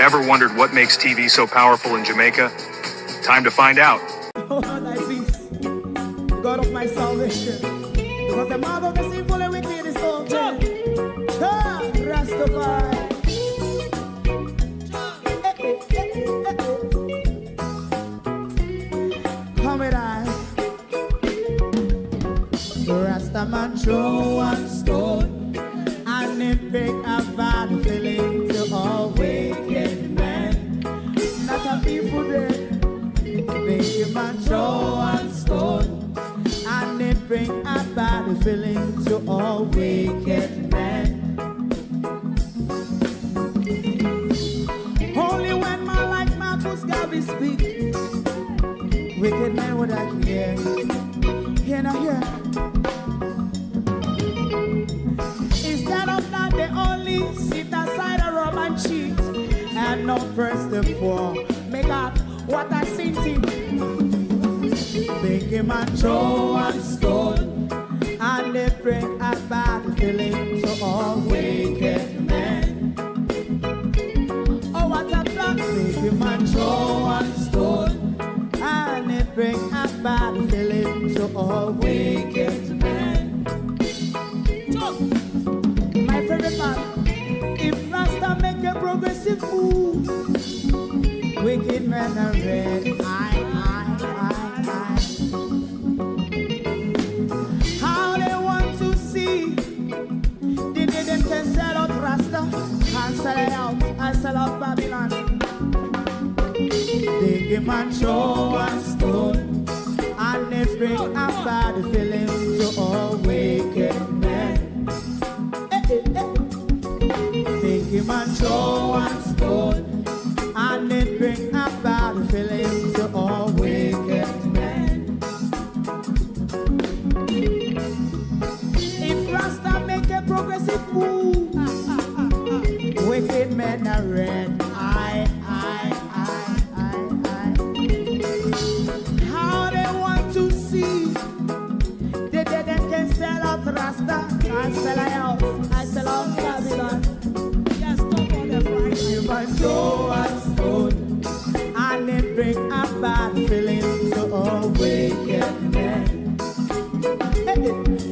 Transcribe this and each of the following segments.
Ever wondered what makes TV so powerful in Jamaica? Time to find out. Oh, thy peace, the God of my salvation. Because the mouth of the sinful and wicked is open. Rastafari. Come with I. Rastaman throw one stone and it pick a bad feeling to all wicked men. Not a people there. Make a man throw one stone and it bring a bad feeling to all wicked men. Only when man like Marcus Garvey speak, wicked men would I hear. Hear not hear. Instead of that, they only sit aside and rub and cheat and not press the poor. Make up what I sing to you. Make a man throw one stone and they bring a bad feeling to all wicked men. Oh, what a plan. Make a man throw one stone and they bring a bad feeling to all wicked men. My favorite man, if Rasta make a progressive move, wicked men are red. How they want to see the day them can sell out Rasta and sell it out and sell out Babylon. They give man throw one stone and they bring a bad feeling to all wicked men. They give man throw one stone and it bring a bad feeling to all wicked men. If Rasta make a progressive move, wicked men are red. How they want to see the dead can sell out Rasta and sell out and sell out Babylon. Just stop on the Friday. You might throw a stone and it bring a bad feeling to all wicked men.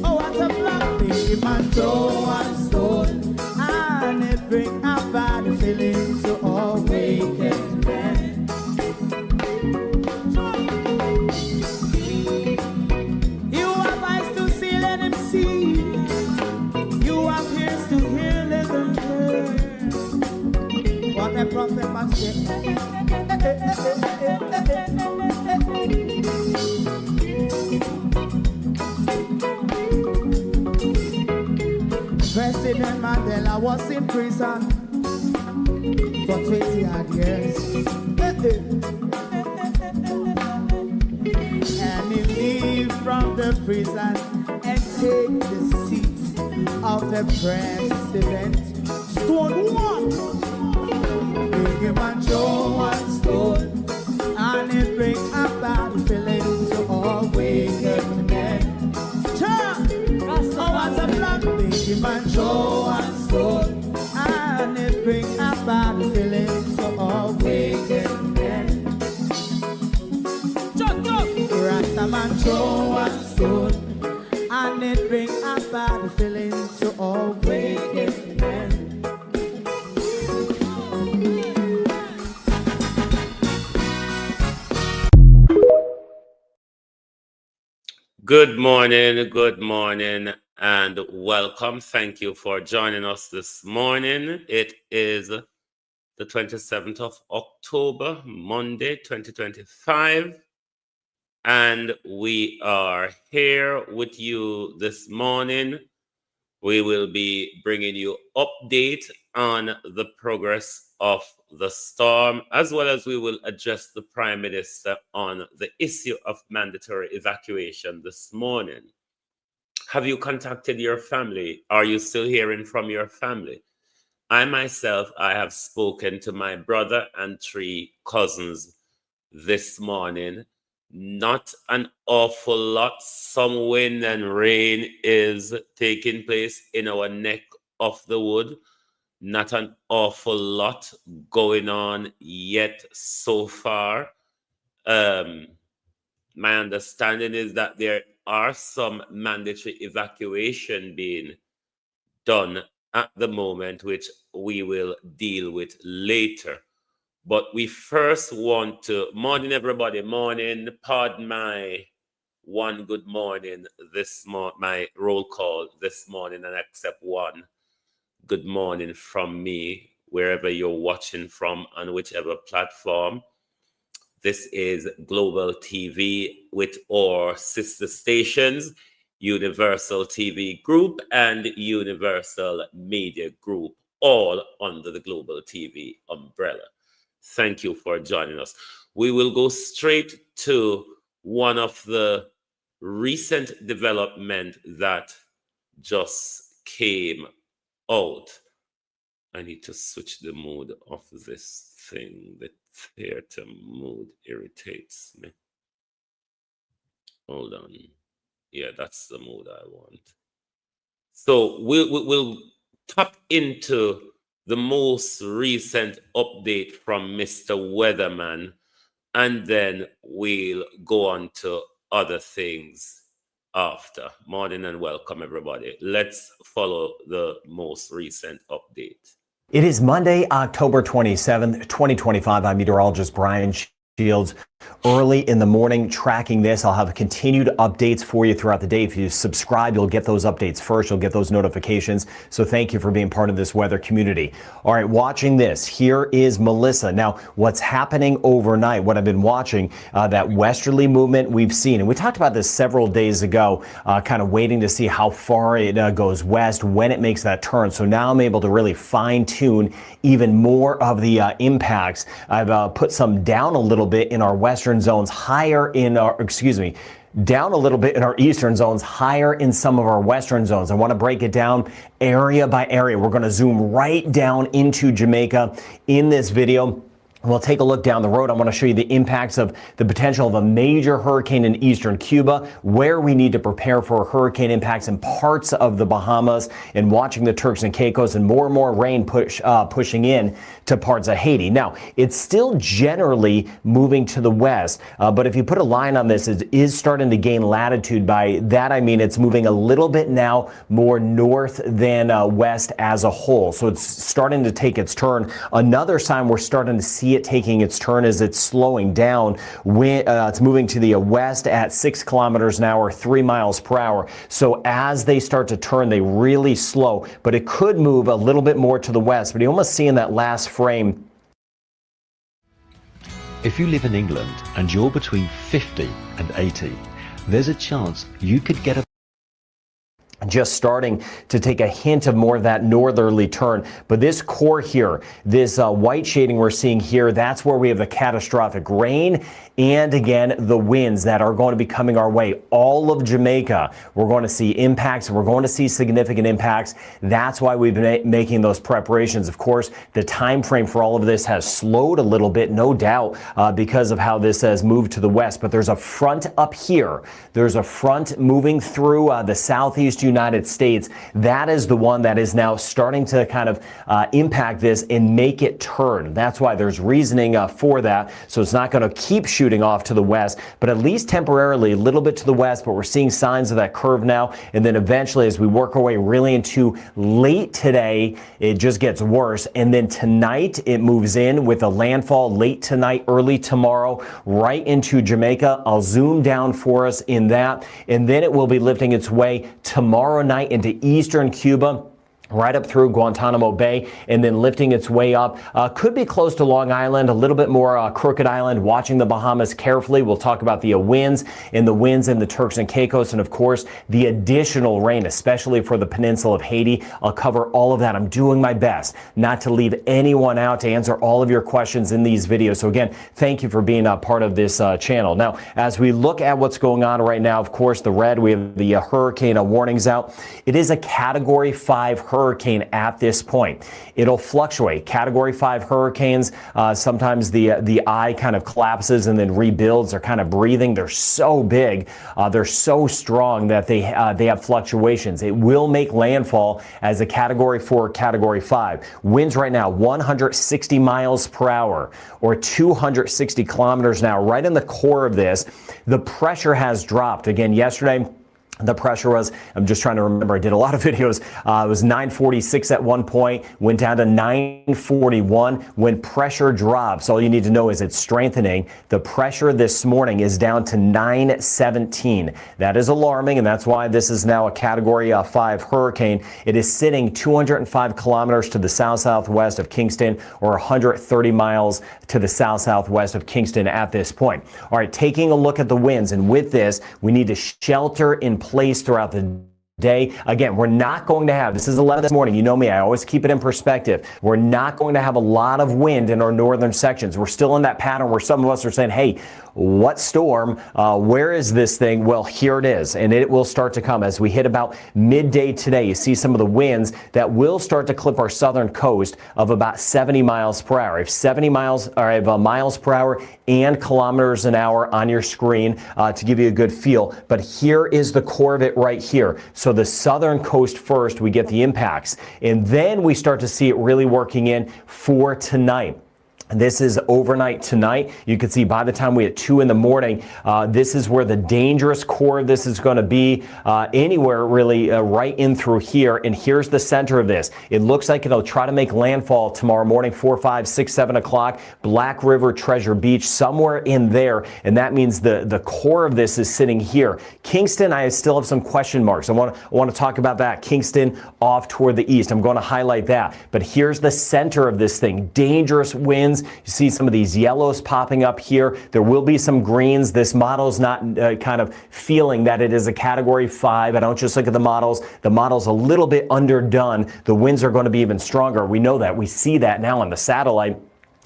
Oh, what a black thing. You might throw a stone and it bring a bad feeling to all wicked men. You have eyes to see, let him see. You have ears to hear, let them hear. What a prophet must say. President Mandela was in prison for 20 odd years. And he leave from the prison and take the seat of the president. Stone one. Big him and throw one stone and it bring a bad feeling to all wicked men. Oh, what's a black big him and throw one stone and it bring a bad feeling to all wicked men. Rastaman throw one stone and it bring a bad feeling to all wicked men. Good morning, and welcome. Thank you for joining us this morning. It is the 27th of October, Monday, 2025, and we are here with you this morning. We will be bringing you update on the progress of the storm, as well as we will address the Prime Minister on the issue of mandatory evacuation this morning. Have you contacted your family? Are you still hearing from your family? I myself, I have spoken to my brother and 3 cousins this morning. Not an awful lot. Some wind and rain is taking place in our neck of the wood. Not an awful lot going on yet so far. My understanding is that there are some mandatory evacuation being done at the moment, which we will deal with later. But we first want to, morning everybody, morning, pardon my one good morning my roll call this morning, and accept one good morning from me, wherever you're watching from, on whichever platform. This is Global TV with our sister stations, Universal TV Group and Universal Media Group, all under the Global TV umbrella. Thank you for joining us. We will go straight to one of the recent development that just came out. I need to switch the mood of this thing. The theater mood irritates me. Hold on. Yeah, that's the mood I want. So we'll tap into the most recent update from Mr. Weatherman, and then we'll go on to other things after. Morning and welcome, everybody. Let's follow the most recent update. It is Monday, October 27th, 2025. I'm meteorologist Brian Shields. Early in the morning, tracking this. I'll have continued updates for you throughout the day. If you subscribe, you'll get those updates first. You'll get those notifications. So thank you for being part of this weather community. All right, watching this. Here is Melissa. Now, what's happening overnight, what I've been watching, that westerly movement we've seen. And we talked about this several days ago, kind of waiting to see how far it goes west, when it makes that turn. So now I'm able to really fine tune even more of the impacts. I've put some down a little bit in our western zones, higher in our, down a little bit in our eastern zones, higher in some of our western zones. I want to break it down area by area. We're going to zoom right down into Jamaica in this video. We'll take a look down the road. I want to show you the impacts of the potential of a major hurricane in eastern Cuba, where we need to prepare for hurricane impacts in parts of the Bahamas, and watching the Turks and Caicos, and more rain pushing in to parts of Haiti. Now, it's still generally moving to the west, but if you put a line on this, it is starting to gain latitude. By that, I mean it's moving a little bit now more north than west as a whole. So it's starting to take its turn. Another sign we're starting to see it taking its turn as it's slowing down. It's moving to the west at 6 kilometers an hour, 3 miles per hour. So as they start to turn, they really slow, but it could move a little bit more to the west. But you almost see in that last frame. If you live in England and you're between 50 and 80, there's a chance you could get a just starting to take a hint of more of that northerly turn. But this core here, this white shading we're seeing here, that's where we have the catastrophic rain and, again, the winds that are going to be coming our way. All of Jamaica, we're going to see impacts. We're going to see significant impacts. That's why we've been making those preparations. Of course, the time frame for all of this has slowed a little bit, no doubt, because of how this has moved to the west. But there's a front up here. There's a front moving through the southeast United States. That is the one that is now starting to kind of impact this and make it turn. That's why there's reasoning for that. So it's not going to keep shooting off to the west, but at least temporarily a little bit to the west. But we're seeing signs of that curve now. And then eventually, as we work our way really into late today, it just gets worse. And then tonight, it moves in with a landfall late tonight, early tomorrow, right into Jamaica. I'll zoom down for us in that. And then it will be lifting its way tomorrow night into eastern Cuba, right up through Guantanamo Bay, and then lifting its way up. Could be close to Long Island, a little bit more Crooked Island, watching the Bahamas carefully. We'll talk about the winds in the Turks and Caicos, and of course, the additional rain, especially for the peninsula of Haiti. I'll cover all of that. I'm doing my best not to leave anyone out, to answer all of your questions in these videos. So again, thank you for being a part of this channel. Now, as we look at what's going on right now, of course, the red, we have the hurricane warnings out. It is a Category 5 hurricane. hurricane at this point. It'll fluctuate. Category 5 hurricanes, sometimes the eye kind of collapses and then rebuilds. They're kind of breathing. They're so big. They're so strong that they have fluctuations. It will make landfall as a Category 4, Category 5. Winds right now 160 miles per hour or 260 kilometers an hour. Right in the core of this, the pressure has dropped. Again, yesterday, the pressure was, I'm just trying to remember, I did a lot of videos. It was 946 at one point, went down to 941. When pressure drops, all you need to know is it's strengthening. The pressure this morning is down to 917. That is alarming, and that's why this is now a Category 5 hurricane. It is sitting 205 kilometers to the south-southwest of Kingston or 130 miles to the south-southwest of Kingston at this point. All right, taking a look at the winds, and with this, we need to shelter in place throughout the day. Again, we're not going to have, this is 11 this morning, you know me, I always keep it in perspective. We're not going to have a lot of wind in our northern sections. We're still in that pattern where some of us are saying, hey, what storm? Where is this thing? Well, here it is, and it will start to come as we hit about midday today. You see some of the winds that will start to clip our southern coast of about 70 miles per hour. I have 70 miles, or I have miles per hour and kilometers an hour on your screen to give you a good feel. But here is the core of it right here. So the southern coast first, we get the impacts, and then we start to see it really working in for tonight. This is overnight tonight. You can see by the time we hit 2 in the morning, this is where the dangerous core of this is going to be, anywhere really right in through here. And here's the center of this. It looks like it'll try to make landfall tomorrow morning, 4, 5, 6, 7 o'clock, Black River, Treasure Beach, somewhere in there. And that means the core of this is sitting here. Kingston, I still have some question marks. I want to talk about that. Kingston off toward the east. I'm going to highlight that. But here's the center of this thing. Dangerous winds. You see some of these yellows popping up here. There will be some greens. This model's not kind of feeling that it is a Category 5. I don't just look at the models. The model's a little bit underdone. The winds are going to be even stronger. We know that. We see that now on the satellite.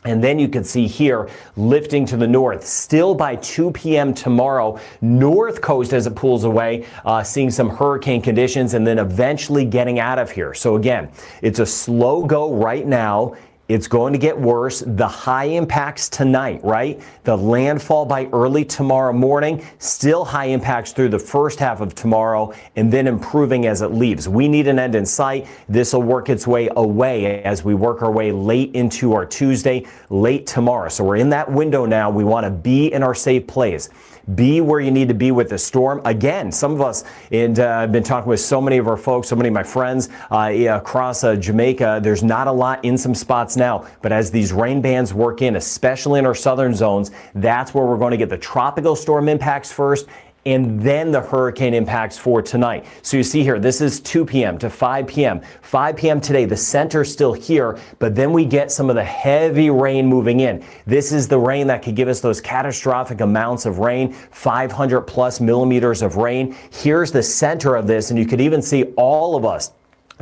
And then you can see here lifting to the north. Still by 2 p.m. tomorrow, north coast as it pulls away, seeing some hurricane conditions and then eventually getting out of here. So again, it's a slow go right now. It's going to get worse. The high impacts tonight, right? The landfall by early tomorrow morning, still high impacts through the first half of tomorrow, and then improving as it leaves. We need an end in sight. This will work its way away as we work our way late into our Tuesday, late tomorrow. So we're in that window now. We want to be in our safe place. Be where you need to be with the storm. Again, some of us, and I've been talking with so many of our folks, so many of my friends across Jamaica, there's not a lot in some spots now, but as these rain bands work in, especially in our southern zones, that's where we're going to get the tropical storm impacts first, and then the hurricane impacts for tonight. So you see here, this is 2 p.m. to 5 p.m. 5 p.m. today, the center's still here, but then we get some of the heavy rain moving in. This is the rain that could give us those catastrophic amounts of rain, 500 plus millimeters of rain. Here's the center of this, and you could even see all of us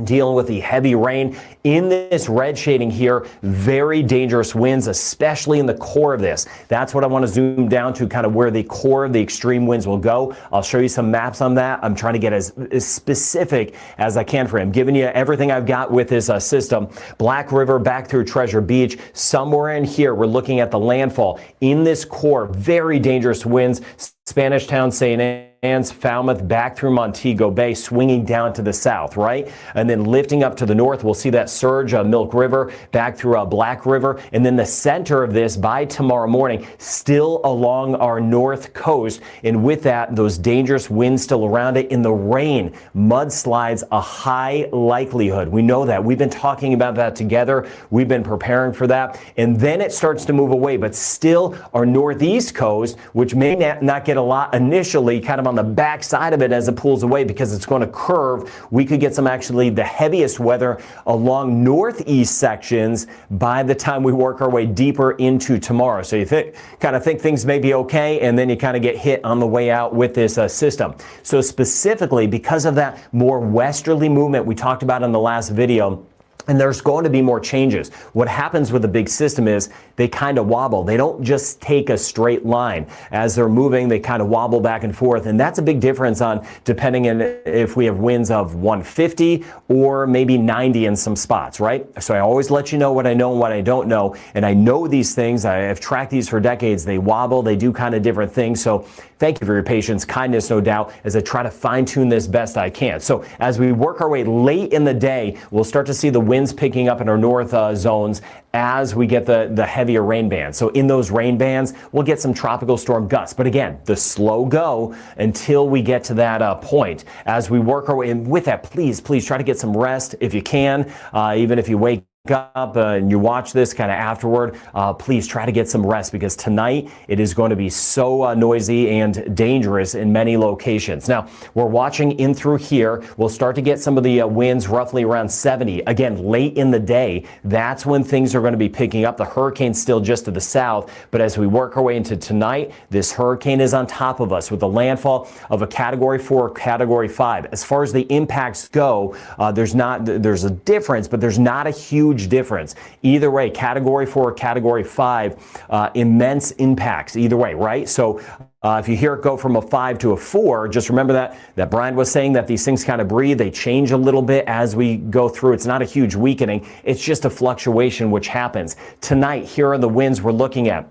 dealing with the heavy rain in this red shading here. Very dangerous winds, especially in the core of this. That's what I want to zoom down to, kind of where the core of the extreme winds will go. I'll show you some maps on that. I'm trying to get as specific as I can for you. I'm giving you everything I've got with this system. Black River back through Treasure Beach. Somewhere in here, we're looking at the landfall. In this core, very dangerous winds. Spanish Town, St. Anne's, Falmouth, back through Montego Bay, swinging down to the south, right? And then lifting up to the north, we'll see that surge, Milk River, back through Black River. And then the center of this by tomorrow morning, still along our north coast. And with that, those dangerous winds still around it. In the rain, mudslides, a high likelihood. We know that. We've been talking about that together. We've been preparing for that. And then it starts to move away, but still our northeast coast, which may not get a lot initially, kind of on the back side of it as it pulls away because it's going to curve. We could get some actually the heaviest weather along northeast sections by the time we work our way deeper into tomorrow. So you kind of think things may be okay, and then you kind of get hit on the way out with this system. So specifically because of that more westerly movement we talked about in the last video, And there's going to be more changes. What happens with a big system is they kind of wobble. They don't just take a straight line. As they're moving, they kind of wobble back and forth. And that's a big difference on depending on if we have winds of 150 or maybe 90 in some spots, right? So I always let you know what I know and what I don't know. And I know these things. I have tracked these for decades. They wobble. They do kind of different things. So thank you for your patience, kindness, no doubt, as I try to fine tune this best I can. So as we work our way late in the day, we'll start to see the winds picking up in our north zones as we get the heavier rain bands. So in those rain bands, we'll get some tropical storm gusts. But again, the slow go until we get to that point. As we work our way, and with that, please try to get some rest if you can, even if you wake up and you watch this kind of afterward, please try to get some rest, because tonight it is going to be so noisy and dangerous in many locations. Now, we're watching in through here. We'll start to get some of the winds roughly around 70. Again, late in the day, that's when things are going to be picking up. The hurricane's still just to the south, but as we work our way into tonight, this hurricane is on top of us with the landfall of a Category 4, Category 5. As far as the impacts go, there's a difference, but there's not a huge difference. Either way, Category 4, Category 5, immense impacts either way, right? So if you hear it go from a 5 to a 4, just remember that Brian was saying that these things kind of breathe. They change a little bit as we go through. It's not a huge weakening. It's just a fluctuation which happens. Tonight, here are the winds we're looking at.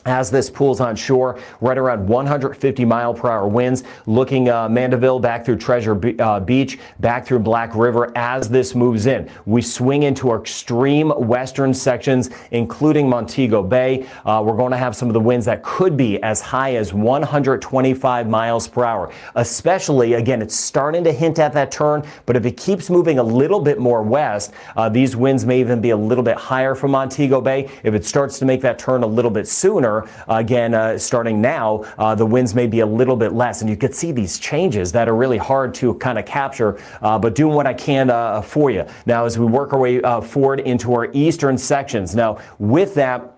As this pulls on shore, right around 150 mile per hour winds, looking Mandeville back through Treasure Beach, back through Black River. As this moves in, we swing into our extreme western sections, including Montego Bay. We're going to have some of the winds that could be as high as 125 miles per hour. Especially, again, it's starting to hint at that turn, but if it keeps moving a little bit more west, these winds may even be a little bit higher from Montego Bay. If it starts to make that turn a little bit sooner, again, starting now, the winds may be a little bit less, and you could see these changes that are really hard to kind of capture, but doing what I can for you. Now, as we work our way forward into our eastern sections, now with that,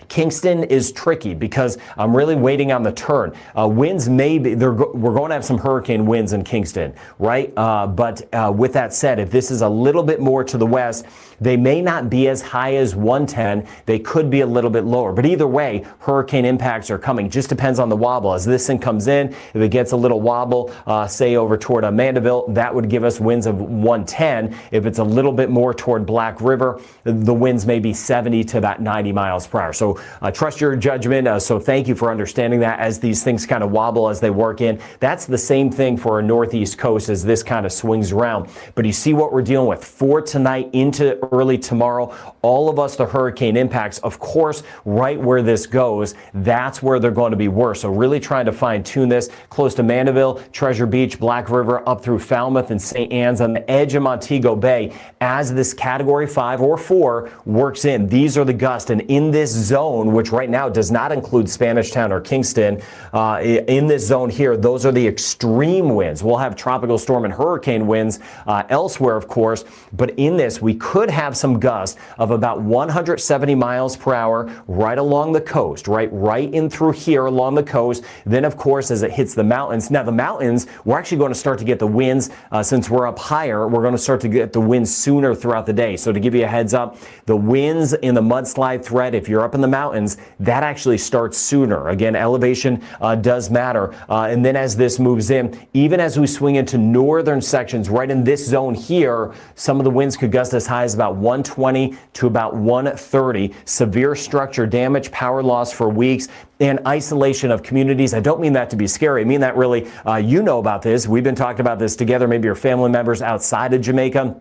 Kingston is tricky because I'm really waiting on the turn. Winds may be, we're going to have some hurricane winds in Kingston, right? But with that said, if this is a little bit more to the west, they may not be as high as 110. They could be a little bit lower. But either way, hurricane impacts are coming. Just depends on the wobble. As this thing comes in, if it gets a little wobble, say over toward Mandeville, that would give us winds of 110. If it's a little bit more toward Black River, the winds may be 70 to about 90 miles per hour. So trust your judgment. So thank you for understanding that as these things kind of wobble as they work in. That's the same thing for our northeast coast as this kind of swings around. But you see what we're dealing with for tonight into early tomorrow. All of us, the hurricane impacts, of course, right where this goes, that's where they're going to be worse. So really trying to fine tune this close to Mandeville, Treasure Beach, Black River, up through Falmouth and St. Anne's on the edge of Montego Bay. As this Category 5 or 4 works in, these are the gusts. And in this zone, which right now does not include Spanish Town or Kingston, in this zone here, those are the extreme winds. We'll have tropical storm and hurricane winds elsewhere, of course, but in this, we could have some gusts of about 170 miles per hour right along the coast, right in through here along the coast. Then, of course, as it hits the mountains. Now, the mountains, we're actually going to start to get the winds, since we're up higher, we're going to start to get the winds sooner throughout the day. So to give you a heads up, the winds in the mudslide threat, if you're up in the mountains, that actually starts sooner. Again, elevation does matter. And then as this moves in, even as we swing into northern sections, right in this zone here, some of the winds could gust as high as about 120 to about 130. Severe structure damage, power loss for weeks, and isolation of communities. I don't mean that to be scary. I mean that really, you know about this. We've been talking about this together, maybe your family members outside of Jamaica.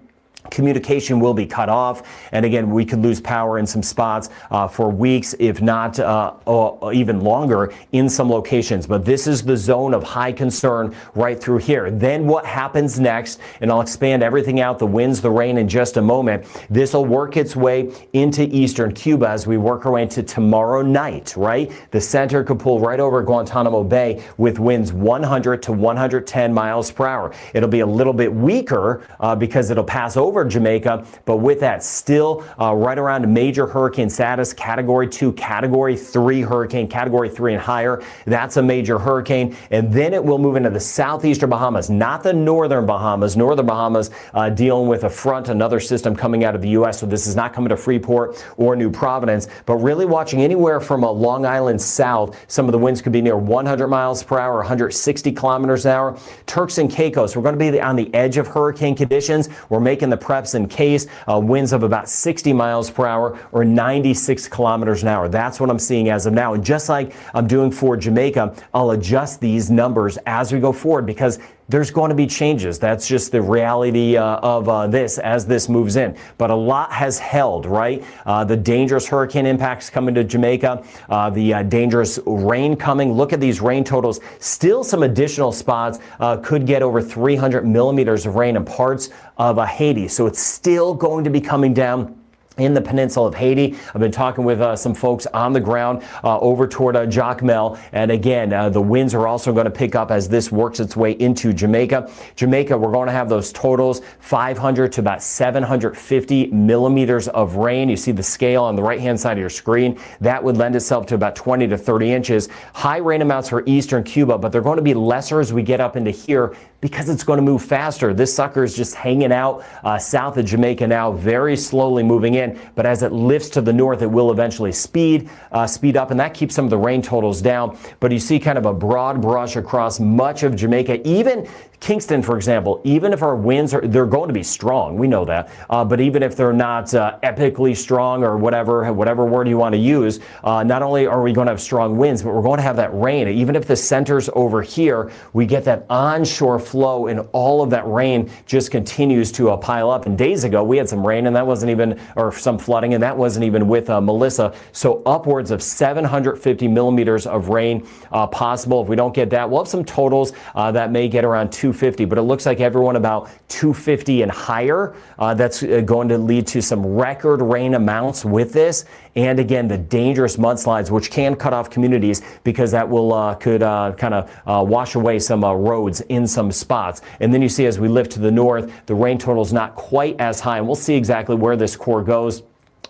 Communication will be cut off, and again, we could lose power in some spots for weeks, if not or even longer in some locations. But this is the zone of high concern right through here. Then what happens next, and I'll expand everything out, the winds, the rain in just a moment. This will work its way into eastern Cuba as we work our way into tomorrow night, right? The center could pull right over Guantanamo Bay with winds 100 to 110 miles per hour. It'll be a little bit weaker because it'll pass over over Jamaica, but with that still right around major hurricane status, Category 2, Category 3 hurricane, Category 3 and higher. That's a major hurricane. And then it will move into the southeastern Bahamas, not the northern Bahamas. Northern Bahamas dealing with a front, another system coming out of the U.S. So this is not coming to Freeport or New Providence, but really watching anywhere from Long Island south. Some of the winds could be near 100 miles per hour, 160 kilometers an hour. Turks and Caicos, we're going to be on the edge of hurricane conditions. We're making the preps in case winds of about 60 miles per hour or 96 kilometers an hour. That's what I'm seeing as of now. And just like I'm doing for Jamaica, I'll adjust these numbers as we go forward because there's going to be changes. That's just the reality of this as this moves in. But a lot has held, right? The dangerous hurricane impacts coming to Jamaica, the dangerous rain coming. Look at these rain totals. Still some additional spots could get over 300 millimeters of rain in parts of Haiti. So it's still going to be coming down in the peninsula of Haiti. I've been talking with some folks on the ground over toward Jacmel. And again, the winds are also going to pick up as this works its way into Jamaica. Jamaica, we're going to have those totals 500 to about 750 millimeters of rain. You see the scale on the right-hand side of your screen. That would lend itself to about 20 to 30 inches. High rain amounts for eastern Cuba, but they're going to be lesser as we get up into here because it's going to move faster. This sucker is just hanging out south of Jamaica now, very slowly moving in. But as it lifts to the north, it will eventually speed up, and that keeps some of the rain totals down. But you see kind of a broad brush across much of Jamaica, even Kingston, for example. Even if our winds they're going to be strong, we know that. But even if they're not epically strong or whatever word you want to use, not only are we going to have strong winds, but we're going to have that rain. Even if the center's over here, we get that onshore flow, and all of that rain just continues to pile up. And days ago, we had some rain, and that wasn't even, or some flooding, and that wasn't even with Melissa. So upwards of 750 millimeters of rain possible. If we don't get that, we'll have some totals that may get around 250, but it looks like everyone about 250 and higher. That's going to lead to some record rain amounts with this. And again, the dangerous mudslides, which can cut off communities because that will could kind of wash away some roads in some spots. And then you see as we lift to the north, the rain total is not quite as high, and we'll see exactly where this core goes.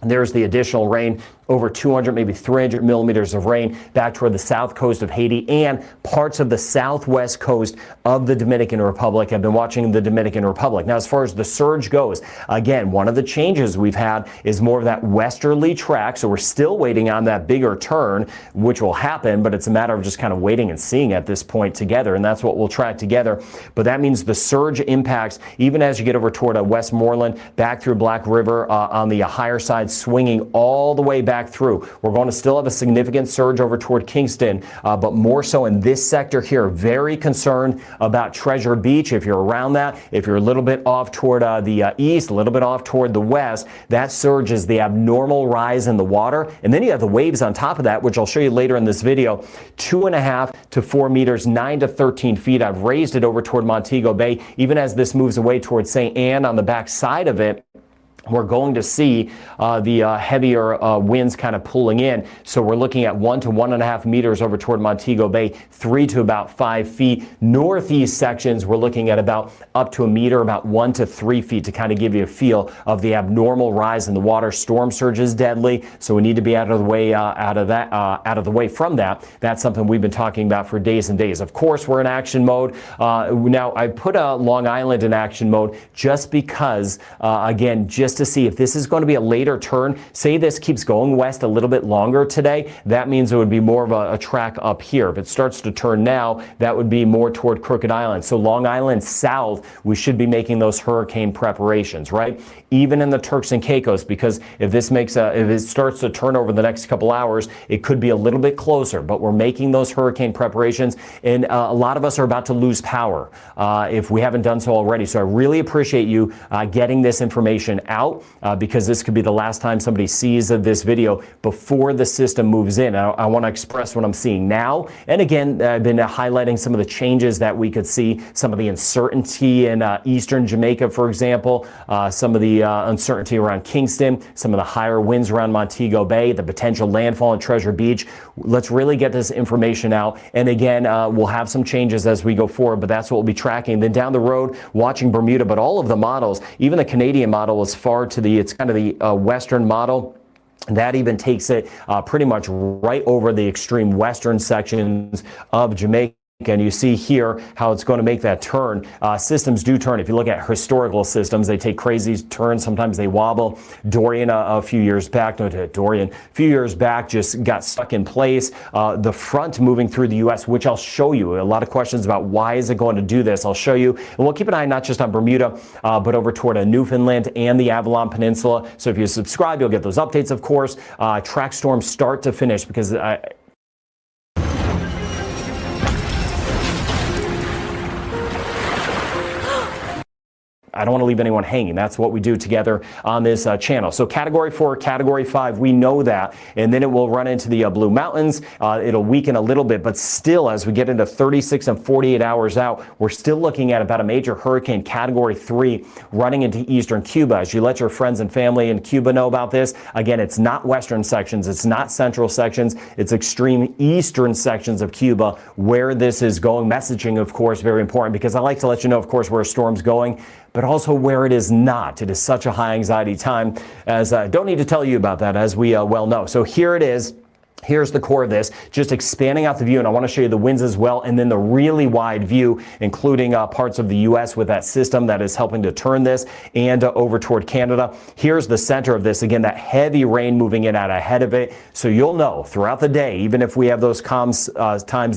There's the additional rain, over 200, maybe 300 millimeters of rain back toward the south coast of Haiti and parts of the southwest coast of the Dominican Republic. I've been watching the Dominican Republic. Now, as far as the surge goes, again, one of the changes we've had is more of that westerly track. So we're still waiting on that bigger turn, which will happen, but it's a matter of just kind of waiting and seeing at this point together. And that's what we'll track together. But that means the surge impacts, even as you get over toward Westmoreland, back through Black River on the higher side, swinging all the way back through. We're going to still have a significant surge over toward Kingston, but more so in this sector here. Very concerned about Treasure Beach. If you're around that, if you're a little bit off toward the east, a little bit off toward the west, that surge is the abnormal rise in the water. And then you have the waves on top of that, which I'll show you later in this video. 2.5 to 4 meters, 9 to 13 feet. I've raised it over toward Montego Bay. Even as this moves away toward St. Anne on the back side of it, we're going to see the heavier winds kind of pulling in. So we're looking at 1 to 1.5 meters over toward Montego Bay, 3 to about 5 feet. Northeast sections, we're looking at about up to a meter, about 1 to 3 feet to kind of give you a feel of the abnormal rise in the water. Storm surge is deadly, so we need to be out of the way from that. That's something we've been talking about for days and days. Of course, we're in action mode. Now, I put Long Island in action mode just because, again, just to see if this is going to be a later turn. Say this keeps going west a little bit longer today, that means it would be more of a track up here. If it starts to turn now, that would be more toward Crooked Island. So Long Island south, we should be making those hurricane preparations, right? Even in the Turks and Caicos, because if this makes if it starts to turn over the next couple hours, it could be a little bit closer, but we're making those hurricane preparations, and a lot of us are about to lose power if we haven't done so already. So I really appreciate you getting this information out out because this could be the last time somebody sees this video before the system moves in. I want to express what I'm seeing now. And again, I've been highlighting some of the changes that we could see, some of the uncertainty in eastern Jamaica, for example, some of the uncertainty around Kingston, some of the higher winds around Montego Bay, the potential landfall in Treasure Beach. Let's really get this information out. And again, we'll have some changes as we go forward, but that's what we'll be tracking. Then down the road, watching Bermuda, but all of the models, even the Canadian model is far to the, it's kind of the western model. That even takes it pretty much right over the extreme western sections of Jamaica. And you see here how it's going to make that turn. Systems do turn. If you look at historical systems, they take crazy turns. Sometimes they wobble. Dorian a few years back, just got stuck in place. The front moving through the U.S., which I'll show you. A lot of questions about why is it going to do this. I'll show you. And we'll keep an eye not just on Bermuda, but over toward Newfoundland and the Avalon Peninsula. So if you subscribe, you'll get those updates, of course. Track storm start to finish because I don't want to leave anyone hanging. That's what we do together on this channel. So Category 4, Category 5, we know that. And then it will run into the Blue Mountains. It'll weaken a little bit, but still, as we get into 36 and 48 hours out, we're still looking at about a major hurricane, Category 3, running into eastern Cuba. As you let your friends and family in Cuba know about this, again, it's not western sections. It's not central sections. It's extreme eastern sections of Cuba where this is going. Messaging, of course, very important because I like to let you know, of course, where a storm's going, but also where it is not. It is such a high anxiety time, as I don't need to tell you about that, as we well know. So here it is. Here's the core of this, just expanding out the view, and I want to show you the winds as well, and then the really wide view, including parts of the U.S. with that system that is helping to turn this, and over toward Canada. Here's the center of this. Again, that heavy rain moving in out ahead of it, so you'll know throughout the day, even if we have those times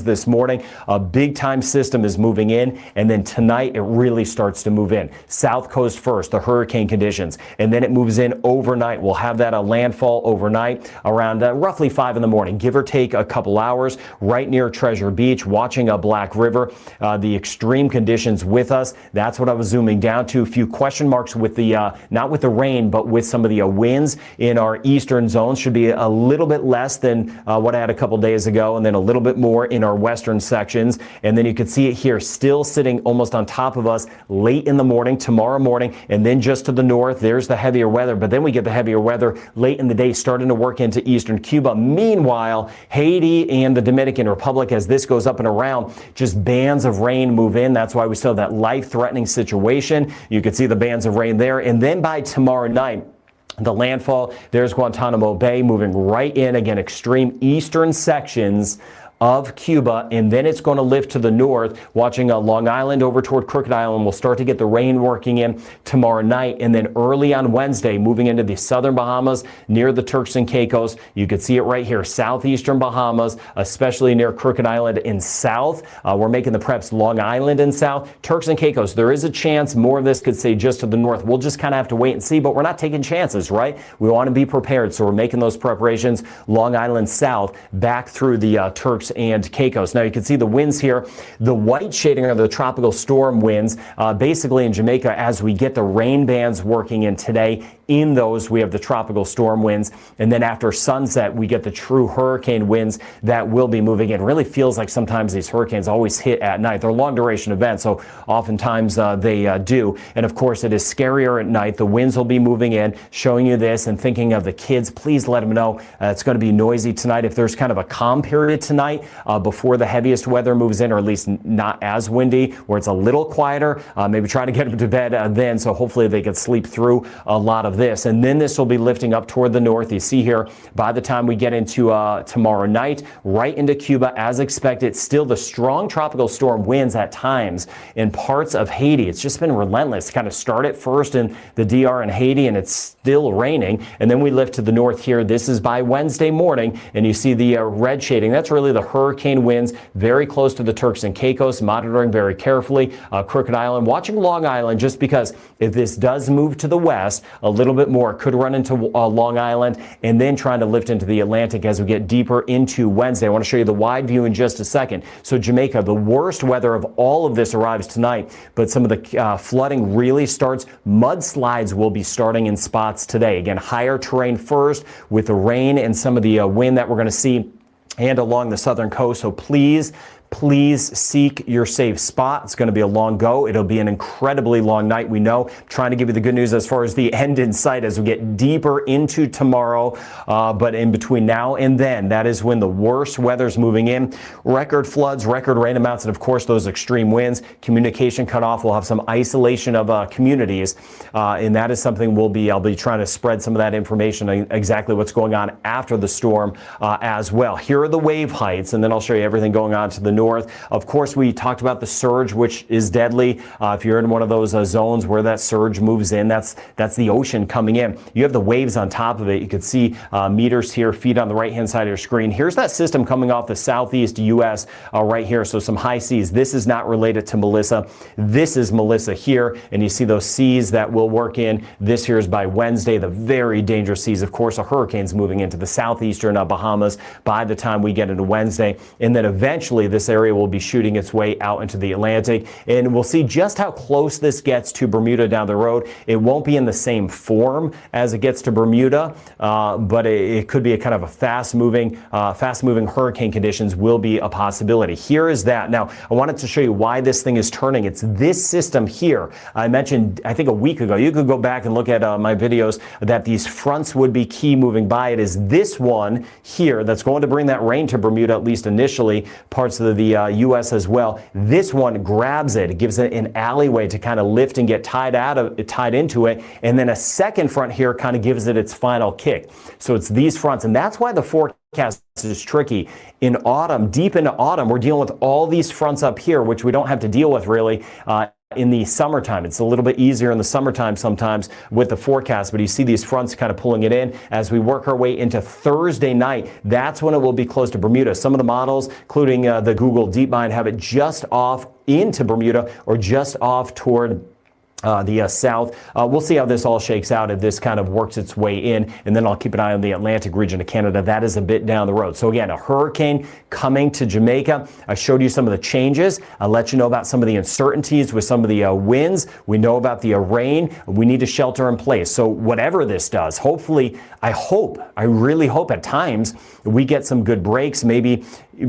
this morning, a big time system is moving in, and then tonight it really starts to move in. South coast first, the hurricane conditions, and then it moves in overnight. We'll have that landfall overnight around roughly 5 in the morning, give or take a couple hours, right near Treasure Beach, watching a Black River. The extreme conditions with us, that's what I was zooming down to. A few question marks with the, not with the rain, but with some of the winds in our eastern zones. Should be a little bit less than what I had a couple days ago, and then a little bit more in our western sections. And then you can see it here, still sitting almost on top of us late in the morning, tomorrow morning, and then just to the north, there's the heavier weather. But then we get the heavier weather late in the day, starting to work into eastern Cuba. Meanwhile, Haiti and the Dominican Republic, as this goes up and around, just bands of rain move in. That's why we still have that life-threatening situation. You can see the bands of rain there. And then by tomorrow night, the landfall, there's Guantanamo Bay moving right in. Again, extreme eastern sections of Cuba, and then it's going to lift to the north, watching Long Island over toward Crooked Island. We'll start to get the rain working in tomorrow night, and then early on Wednesday, moving into the southern Bahamas near the Turks and Caicos. You can see it right here, southeastern Bahamas, especially near Crooked Island in south. We're making the preps Long Island in south. Turks and Caicos, there is a chance more of this could stay just to the north. We'll just kind of have to wait and see, but we're not taking chances, right? We want to be prepared, so we're making those preparations. Long Island south, back through the Turks and Caicos. Now you can see the winds here. The white shading are the tropical storm winds, basically in Jamaica, as we get the rain bands working in today. In those, we have the tropical storm winds, and then after sunset, we get the true hurricane winds that will be moving in. It really feels like sometimes these hurricanes always hit at night. They're long duration events, so oftentimes they do. And of course, it is scarier at night. The winds will be moving in, showing you this, and thinking of the kids. Please let them know it's going to be noisy tonight. If there's kind of a calm period tonight before the heaviest weather moves in, or at least not as windy, where it's a little quieter, maybe try to get them to bed then, so hopefully they can sleep through a lot of this. And then this will be lifting up toward the north. You see here, by the time we get into tomorrow night, right into Cuba as expected. Still the strong tropical storm winds at times in parts of Haiti. It's just been relentless. Kind of start at first in the DR and Haiti, and it's still raining. And then we lift to the north here. This is by Wednesday morning, and you see the red shading. That's really the hurricane winds very close to the Turks and Caicos, monitoring very carefully Crooked Island, watching Long Island, just because if this does move to the west a little bit more, could run into Long Island and then trying to lift into the Atlantic as we get deeper into Wednesday. I want to show you the wide view in just a second. So Jamaica, the worst weather of all of this arrives tonight, but some of the flooding really starts. Mudslides will be starting in spots today. Again, higher terrain first with the rain and some of the wind that we're going to see and along the southern coast. So please seek your safe spot. It's going to be a long go. It'll be an incredibly long night. We know. Trying to give you the good news as far as the end in sight as we get deeper into tomorrow. But in between now and then, that is when the worst weather's moving in. Record floods, record rain amounts, and of course those extreme winds. Communication cut off. We'll have some isolation of communities, and that is something I'll be trying to spread some of that information, exactly what's going on after the storm as well. Here are the wave heights, and then I'll show you everything going on to the north. Of course, we talked about the surge, which is deadly. If you're in one of those zones where that surge moves in, that's the ocean coming in. You have the waves on top of it. You can see meters here, feet on the right-hand side of your screen. Here's that system coming off the southeast U.S. Right here. So some high seas. This is not related to Melissa. This is Melissa here, and you see those seas that will work in. This here is by Wednesday, the very dangerous seas. Of course, a hurricane's moving into the southeastern Bahamas by the time we get into Wednesday, and then eventually this area will be shooting its way out into the Atlantic, and we'll see just how close this gets to Bermuda down the road. It won't be in the same form as it gets to Bermuda, but it could be a kind of a fast-moving hurricane. Conditions will be a possibility. Here is that. Now, I wanted to show you why this thing is turning. It's this system here. I mentioned, I think a week ago, you could go back and look at my videos, that these fronts would be key moving by. It is this one here that's going to bring that rain to Bermuda, at least initially, parts of the U.S. as well. This one grabs it. It gives it an alleyway to kind of lift and get tied into it. And then a second front here kind of gives it its final kick. So it's these fronts. And that's why the forecast is tricky. In autumn, deep into autumn, we're dealing with all these fronts up here, which we don't have to deal with really in the summertime. It's a little bit easier in the summertime sometimes with the forecast, but you see these fronts kind of pulling it in. As we work our way into Thursday night, that's when it will be close to Bermuda. Some of the models, including the Google DeepMind, have it just off into Bermuda or just off toward the south. We'll see how this all shakes out if this kind of works its way in, and then I'll keep an eye on the Atlantic region of Canada. That is a bit down the road. So again, a hurricane coming to Jamaica. I showed you some of the changes. I'll let you know about some of the uncertainties with some of the winds. We know about the rain. We need to shelter in place. So whatever this does, hopefully, I really hope at times we get some good breaks. Maybe,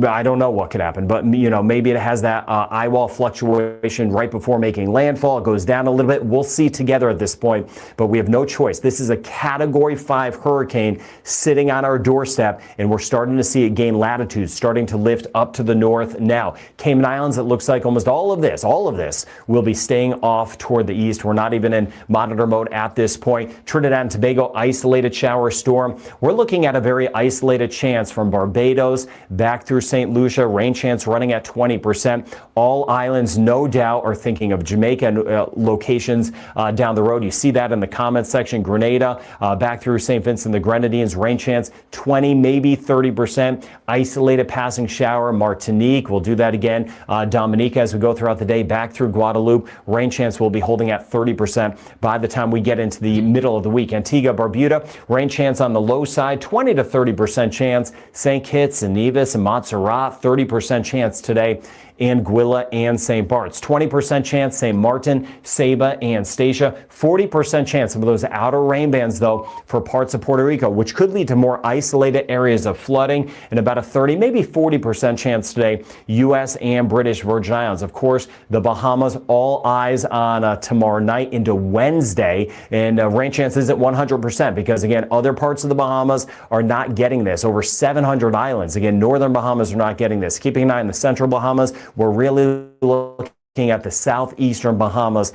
I don't know what could happen, but maybe it has that eye wall fluctuation right before making landfall. It goes down a little bit. We'll see together at this point, but we have no choice. This is a Category 5 hurricane sitting on our doorstep, and we're starting to see it gain latitude, starting to lift up to the north now. Cayman Islands, it looks like almost all of this will be staying off toward the east. We're not even in monitor mode at this point. Trinidad and Tobago, isolated shower storm. We're looking at a very isolated chance from Barbados back through St. Lucia, rain chance running at 20%. All islands, no doubt, are thinking of Jamaica locations down the road. You see that in the comments section. Grenada, back through St. Vincent, the Grenadines, rain chance 20, maybe 30%. Isolated passing shower. Martinique, we'll do that again. Dominica, as we go throughout the day, back through Guadeloupe, rain chance will be holding at 30% by the time we get into the middle of the week. Antigua, Barbuda, rain chance on the low side, 20 to 30% chance. St. Kitts and Nevis and Montserrat, 30% chance today. Anguilla and St. Bart's. 20% chance, St. Martin, Saba, and Statia. 40% chance, some of those outer rain bands, though, for parts of Puerto Rico, which could lead to more isolated areas of flooding, and about a 30, maybe 40% chance today, U.S. and British Virgin Islands. Of course, the Bahamas, all eyes on tomorrow night into Wednesday, and rain chance isn't 100% because, again, other parts of the Bahamas are not getting this. Over 700 islands. Again, northern Bahamas are not getting this. Keeping an eye on the central Bahamas, we're really looking at the southeastern Bahamas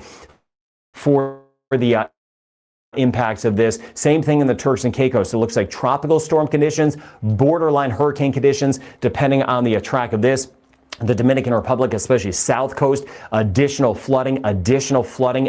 for the impacts of this. Same thing in the Turks and Caicos. It looks like tropical storm conditions, borderline hurricane conditions, depending on the track of this. the Dominican Republic, especially south coast, additional flooding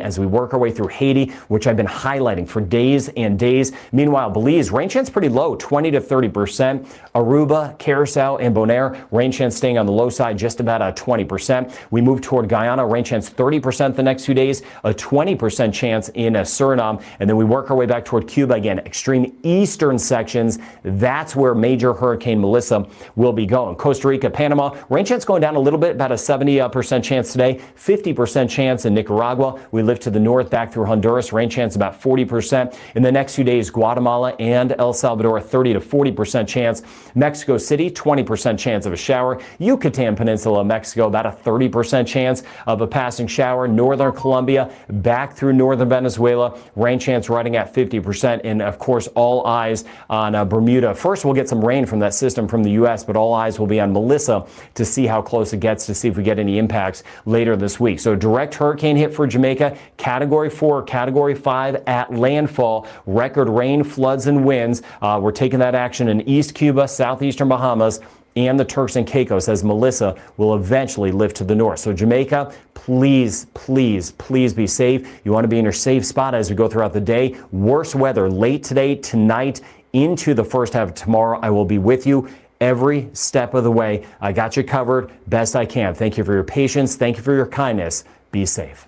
as we work our way through Haiti, which I've been highlighting for days and days. Meanwhile, Belize, rain chance pretty low, 20 to 30%. Aruba, Curacao, and Bonaire, rain chance staying on the low side, just about 20%. We move toward Guyana, rain chance 30% the next few days, a 20% chance in Suriname, and then we work our way back toward Cuba again. Extreme eastern sections, that's where major Hurricane Melissa will be going. Costa Rica, Panama, rain chance going down a little bit, about a 70% chance today, 50% chance in Nicaragua. We lift to the north back through Honduras, rain chance about 40%. In the next few days, Guatemala and El Salvador, 30 to 40% chance. Mexico City, 20% chance of a shower. Yucatan Peninsula, Mexico, about a 30% chance of a passing shower. Northern Colombia, back through northern Venezuela, rain chance riding at 50%. And of course, all eyes on Bermuda. First, we'll get some rain from that system from the U.S., but all eyes will be on Melissa to see how close it gets, to see if we get any impacts later this week. So direct hurricane hit for Jamaica, Category 4, Category 5 at landfall, record rain, floods, and winds. We're taking that action in East Cuba, southeastern Bahamas, and the Turks and Caicos as Melissa will eventually lift to the north. So Jamaica, please, please, please be safe. You want to be in your safe spot as we go throughout the day. Worse weather late today, tonight, into the first half of tomorrow. I will be with you every step of the way. I got you covered best I can. Thank you for your patience. Thank you for your kindness. Be safe.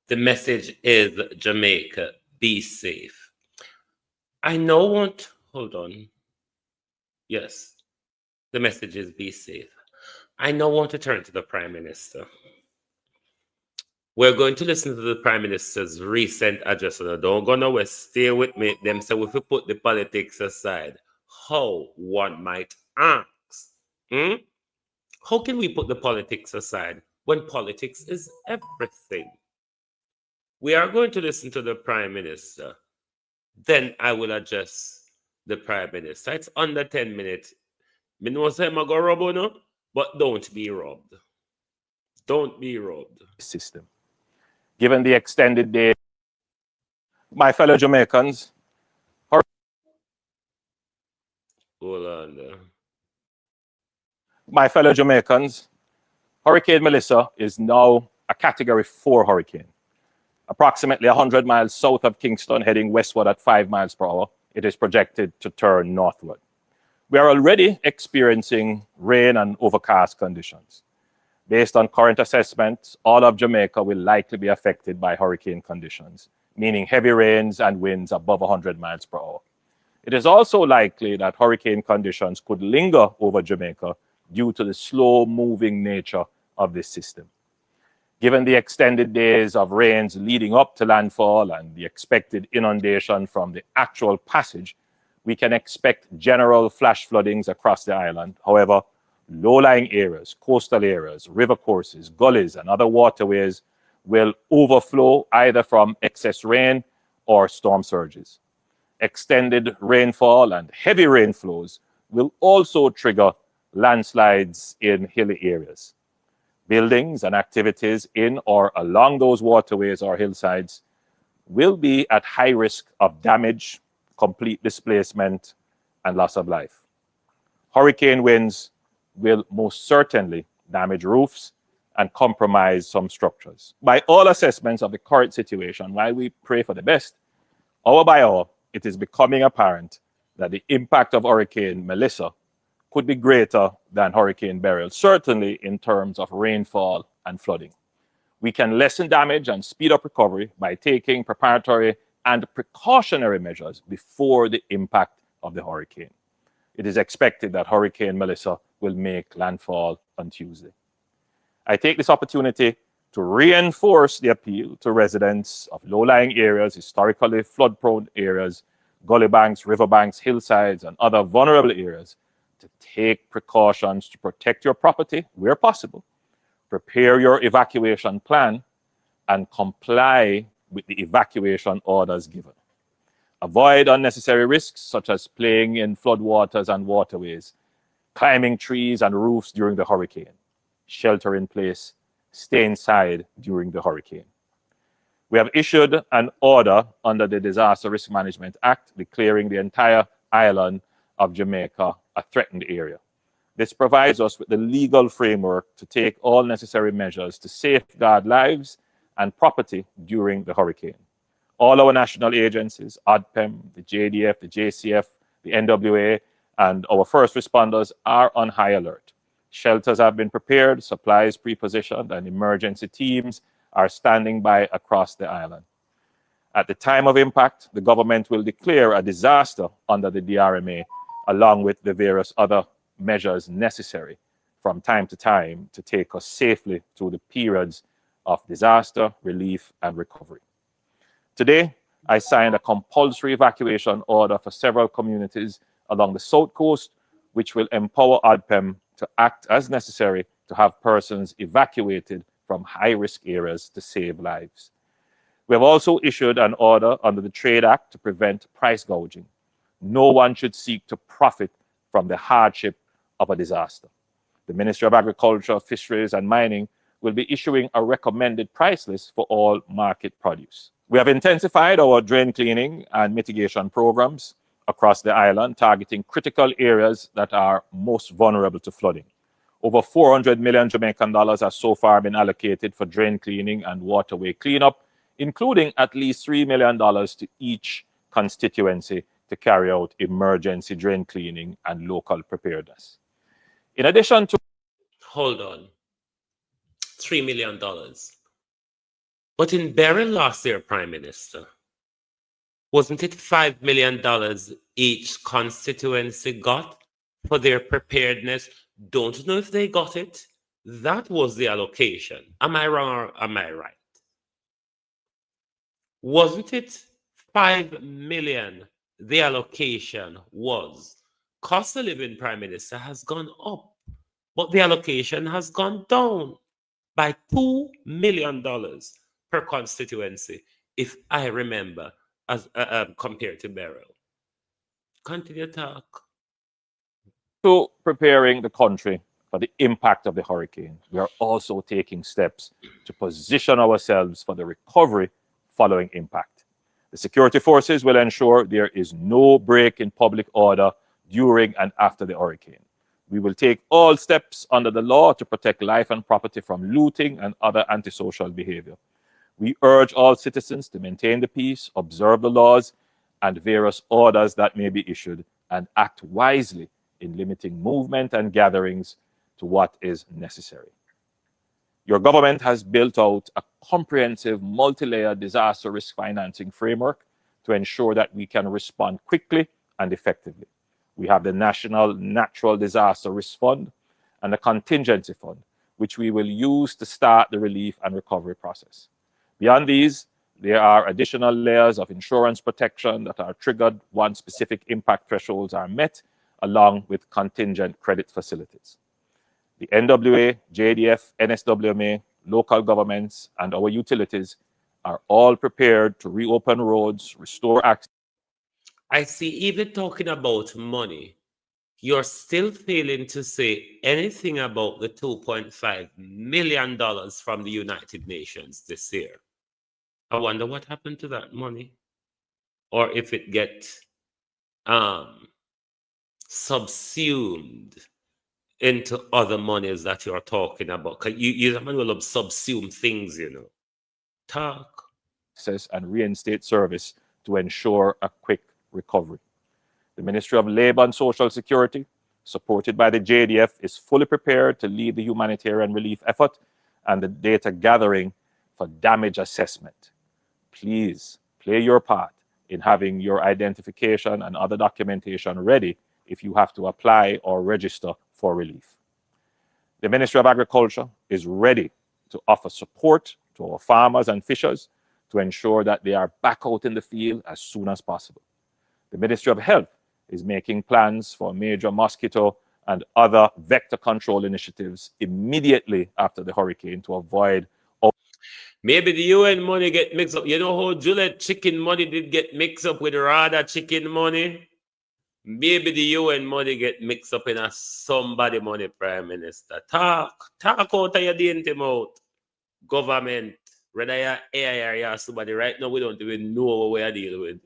The message is Jamaica, be safe. I know what, hold on. Yes, the message is be safe. I now want to turn to the Prime Minister. We're going to listen to the Prime Minister's recent address. Don't go nowhere, stay with me. Them say if we put the politics aside, how one might ask. How can we put the politics aside when politics is everything? We are going to listen to the Prime Minister. Then I will address the Prime Minister. It's under 10 minutes. Me know say I'm going to rob no, but don't be robbed. Don't be robbed. System. Given the extended day, my fellow Jamaicans, Hold on. My fellow Jamaicans, Hurricane Melissa is now a Category 4 hurricane. Approximately 100 miles south of Kingston, heading westward at 5 miles per hour, it is projected to turn northward. We are already experiencing rain and overcast conditions. Based on current assessments, all of Jamaica will likely be affected by hurricane conditions, meaning heavy rains and winds above 100 miles per hour. It is also likely that hurricane conditions could linger over Jamaica due to the slow-moving nature of this system. Given the extended days of rains leading up to landfall and the expected inundation from the actual passage, we can expect general flash floodings across the island. However, low-lying areas, coastal areas, river courses, gullies, and other waterways will overflow either from excess rain or storm surges. Extended rainfall and heavy rainflows will also trigger landslides in hilly areas. Buildings and activities in or along those waterways or hillsides will be at high risk of damage, complete displacement, and loss of life. Hurricane winds will most certainly damage roofs and compromise some structures. By all assessments of the current situation, while we pray for the best, hour by hour, it is becoming apparent that the impact of Hurricane Melissa could be greater than Hurricane Beryl, certainly in terms of rainfall and flooding. We can lessen damage and speed up recovery by taking preparatory and precautionary measures before the impact of the hurricane. It is expected that Hurricane Melissa will make landfall on Tuesday. I take this opportunity to reinforce the appeal to residents of low-lying areas, historically flood-prone areas, gully banks, riverbanks, hillsides, and other vulnerable areas to take precautions to protect your property where possible, prepare your evacuation plan, and comply with the evacuation orders given. Avoid unnecessary risks such as playing in floodwaters and waterways, climbing trees and roofs during the hurricane, shelter in place, stay inside during the hurricane. We have issued an order under the Disaster Risk Management Act declaring the entire island of Jamaica a threatened area. This provides us with the legal framework to take all necessary measures to safeguard lives and property during the hurricane. All our national agencies, ODPEM, the JDF, the JCF, the NWA, and our first responders are on high alert. Shelters have been prepared, supplies pre-positioned, and emergency teams are standing by across the island. At the time of impact, the government will declare a disaster under the DRMA, along with the various other measures necessary from time to time to take us safely through the periods of disaster, relief, and recovery. Today, I signed a compulsory evacuation order for several communities along the South Coast, which will empower ODPEM to act as necessary to have persons evacuated from high-risk areas to save lives. We have also issued an order under the Trade Act to prevent price gouging. No one should seek to profit from the hardship of a disaster. The Ministry of Agriculture, Fisheries and Mining will be issuing a recommended price list for all market produce. We have intensified our drain cleaning and mitigation programs across the island, targeting critical areas that are most vulnerable to flooding. Over 400 million Jamaican dollars has so far been allocated for drain cleaning and waterway cleanup, including at least $3 million to each constituency to carry out emergency drain cleaning and local preparedness. In addition to... Hold on. $3 million. But in Beryl last year, Prime Minister, wasn't it $5 million each constituency got for their preparedness? Don't know if they got it. That was the allocation. Am I wrong or am I right? Wasn't it 5 million the allocation was? Cost of living, Prime Minister, has gone up, but the allocation has gone down by $2 million per constituency, if I remember, as compared to Beryl. Continue to talk. To preparing the country for the impact of the hurricane, we are also taking steps to position ourselves for the recovery following impact. The security forces will ensure there is no break in public order during and after the hurricane. We will take all steps under the law to protect life and property from looting and other antisocial behavior. We urge all citizens to maintain the peace, observe the laws and various orders that may be issued, and act wisely in limiting movement and gatherings to what is necessary. Your government has built out a comprehensive multi-layered disaster risk financing framework to ensure that we can respond quickly and effectively. We have the National Natural Disaster Risk Fund and the Contingency Fund, which we will use to start the relief and recovery process. Beyond these, there are additional layers of insurance protection that are triggered once specific impact thresholds are met, along with contingent credit facilities. The NWA, JDF, NSWMA, local governments, and our utilities are all prepared to reopen roads, restore access. I see, even talking about money, you're still failing to say anything about the $2.5 million from the United Nations this year. I wonder what happened to that money, or if it gets subsumed into other monies that you're talking about. You will subsume things, you know. Talk. And reinstate service to ensure a quick recovery. The Ministry of Labour and Social Security, supported by the JDF, is fully prepared to lead the humanitarian relief effort and the data gathering for damage assessment. Please play your part in having your identification and other documentation ready if you have to apply or register for relief. The Ministry of Agriculture is ready to offer support to our farmers and fishers to ensure that they are back out in the field as soon as possible. The Ministry of Health is making plans for major mosquito and other vector control initiatives immediately after the hurricane to avoid... Maybe the UN money get mixed up. You know how Gillette chicken money did get mixed up with RADA chicken money? Maybe the UN money get mixed up in a somebody money, Prime Minister. Talk out of your dainty mouth. Government, whether you're AI or somebody, right now we don't even know what we are dealing with.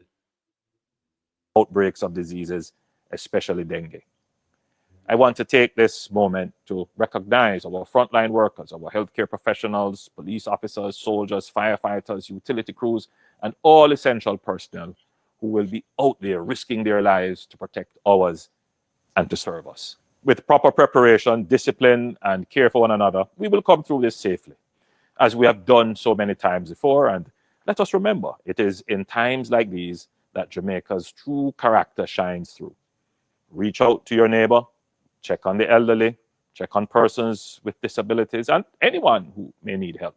Outbreaks of diseases, especially dengue. I want to take this moment to recognize our frontline workers, our healthcare professionals, police officers, soldiers, firefighters, utility crews, and all essential personnel who will be out there risking their lives to protect ours and to serve us. With proper preparation, discipline, and care for one another, we will come through this safely, as we have done so many times before. And let us remember, it is in times like these that Jamaica's true character shines through. Reach out to your neighbor, check on the elderly, check on persons with disabilities, and anyone who may need help.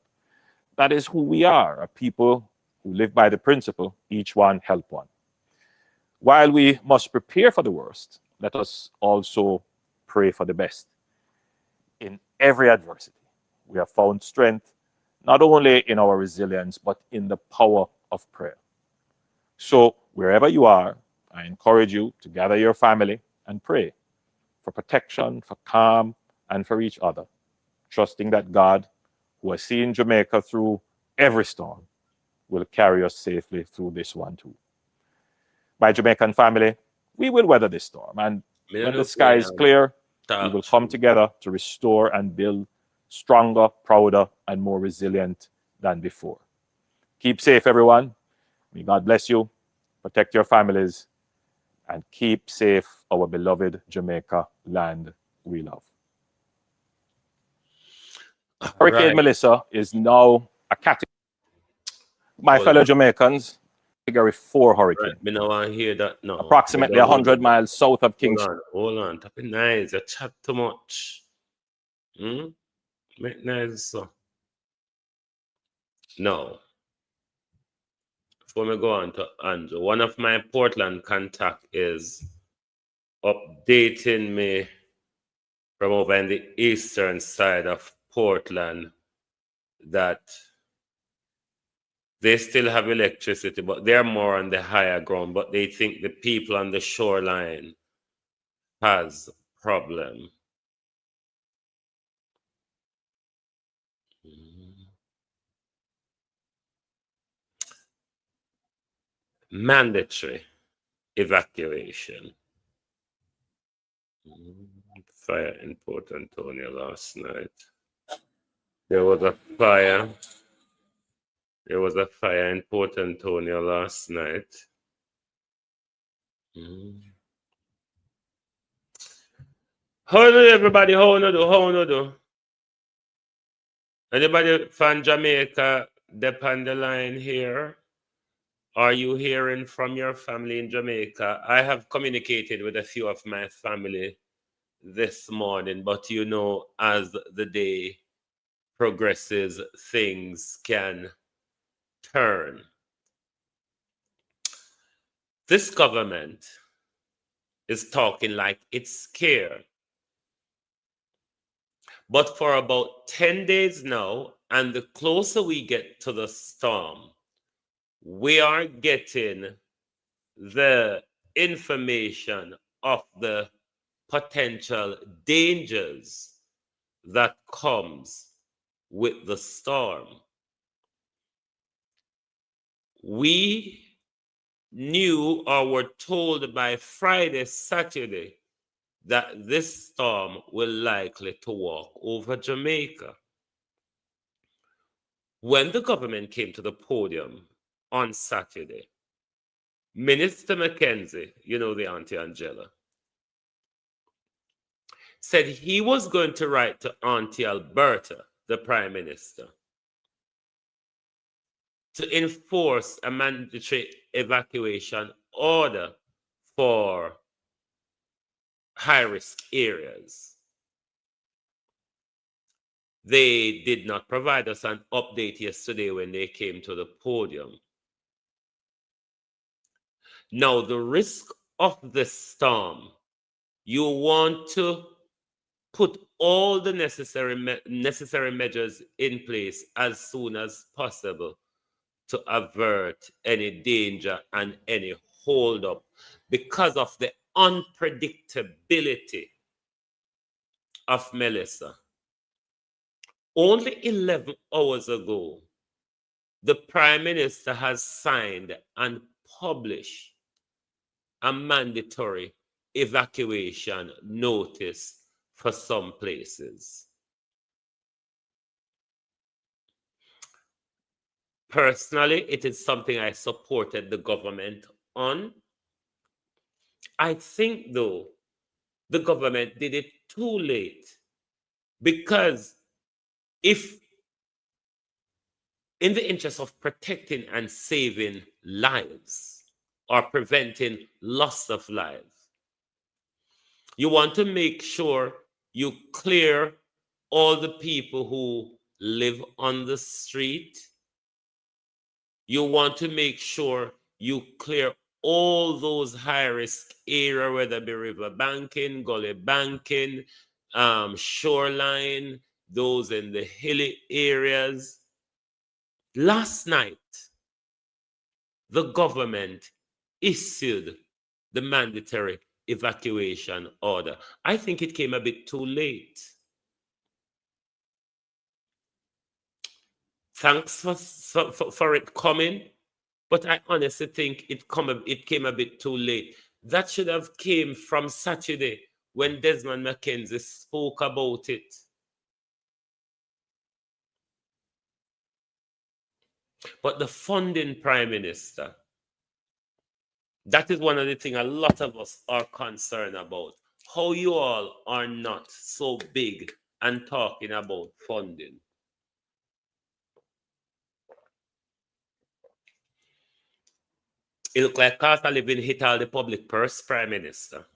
That is who we are, a people who live by the principle, each one help one. While we must prepare for the worst, let us also pray for the best. In every adversity, we have found strength, not only in our resilience, but in the power of prayer. So wherever you are, I encourage you to gather your family and pray for protection, for calm, and for each other, trusting that God, who has seen Jamaica through every storm, will carry us safely through this one too. My Jamaican family, we will weather this storm, and when the sky is clear, we will come together to restore and build stronger, prouder, and more resilient than before. Keep safe, everyone. May God bless you, protect your families, and keep safe our beloved Jamaica land we love. Hurricane Melissa is now a category. My fellow Jamaicans, category 4 hurricane. Me no want to hear that now. Approximately 100 miles south of Kingston. Hold on. That be nice. You chat too much. Make nice. So. No. Before me go on to Andrew, one of my Portland contact is updating me from over in the eastern side of Portland that they still have electricity, but they're more on the higher ground, but they think the people on the shoreline has a problem. Mandatory evacuation. Fire in Port Antonio last night. There was a fire. There was a fire in Port Antonio last night. How do everybody? How do? Anybody from Jamaica dep on the line here? Are you hearing from your family in Jamaica? I have communicated with a few of my family this morning, but you know, as the day progresses, things can turn. This government is talking like it's scared. But for about 10 days now, and the closer we get to the storm, we are getting the information of the potential dangers that comes with the storm. We knew or were told by Friday, Saturday, that this storm will likely to walk over Jamaica. When the government came to the podium on Saturday, Minister Mackenzie, you know the Auntie Angela, said he was going to write to Auntie Alberta, the Prime Minister, to enforce a mandatory evacuation order for high-risk areas. They did not provide us an update yesterday when they came to the podium. Now, the risk of this storm, you want to put all the necessary measures in place as soon as possible to avert any danger and any holdup because of the unpredictability of Melissa. Only 11 hours ago, the Prime Minister has signed and published a mandatory evacuation notice for some places. Personally, it is something I supported the government on. I think, though, the government did it too late, because if, in the interest of protecting and saving lives or preventing loss of life, you want to make sure you clear all the people who live on the street. You want to make sure you clear all those high-risk areas, whether it be river banking, gully banking, shoreline, those in the hilly areas. Last night, the government issued the mandatory evacuation order. I think it came a bit too late. Thanks for it coming, but I honestly think it came a bit too late. That should have came from Saturday when Desmond McKenzie spoke about it. But the funding, Prime Minister, that is one of the things a lot of us are concerned about. How you all are not so big and talking about funding. It looked like cost of living hit all the public purse, Prime Minister.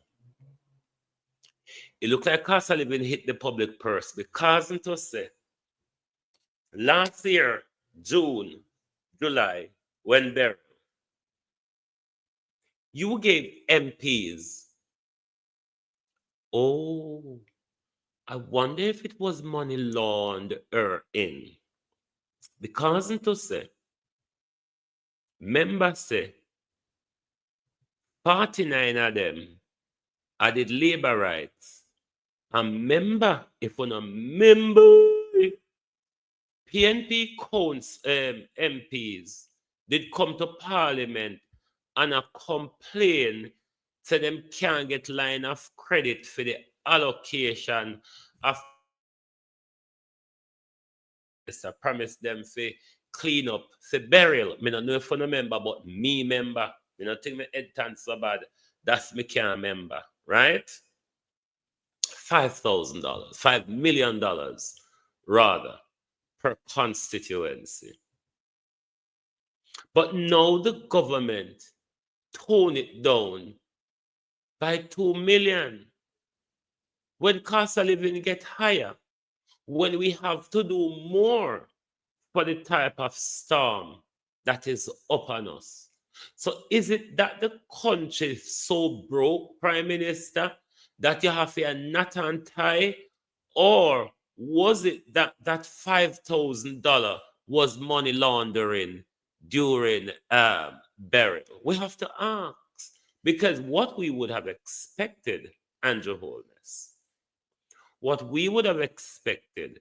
It looked like cost of living hit the public purse, because to say, last year, June, July, when there, you gave MPs, oh, I wonder if it was money laundering. Because to say, members say, 49 of them added labor rights. And member, if you're not member, PNP MPs did come to Parliament and complain, say them can't get line of credit for the allocation of I promise them for clean up, for burial. I don't know if you remember, but me member. I don't think my head turns so bad. That's me can't remember, right? $5,000, $5 million rather, per constituency. But now the government tone it down by 2 million. When cost of living get higher, when we have to do more for the type of storm that is upon us. So is it that the country is so broke, Prime Minister, that you have a knot and tie? Or was it that that $5,000 was money laundering during burial? We have to ask, because what we would have expected, Andrew Holness, what we would have expected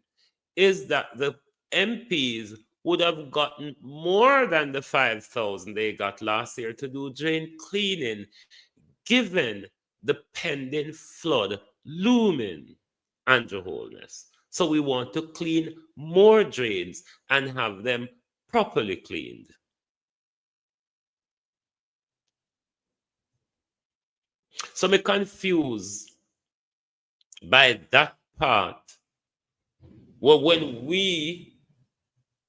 is that the MPs would have gotten more than the 5,000 they got last year to do drain cleaning, given the pending flood looming, Andrew Holness. So we want to clean more drains and have them properly cleaned. So I'm confused by that part. Well, when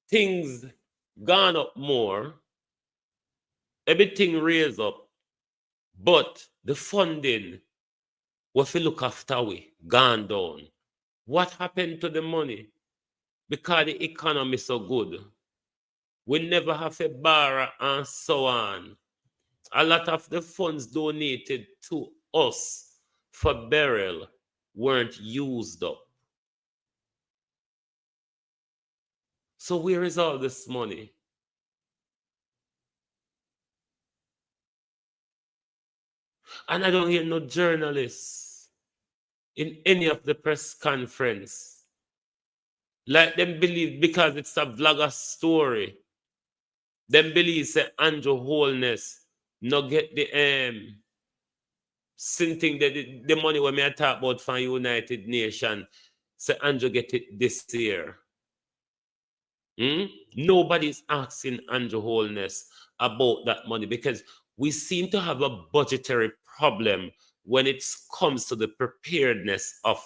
things gone up more, everything raised up, but the funding, what we look after we, gone down. What happened to the money? Because the economy is so good. We never have a borrow and so on. A lot of the funds donated to us for burial weren't used up. So where is all this money? And I don't hear no journalists in any of the press conference. Like them believe because it's a vlogger story. Them believe say Andrew Holness no get the Sinting that the money when I talk about from United Nations, say Andrew get it this year. Nobody's asking Andrew Holness about that money because we seem to have a budgetary problem when it comes to the preparedness of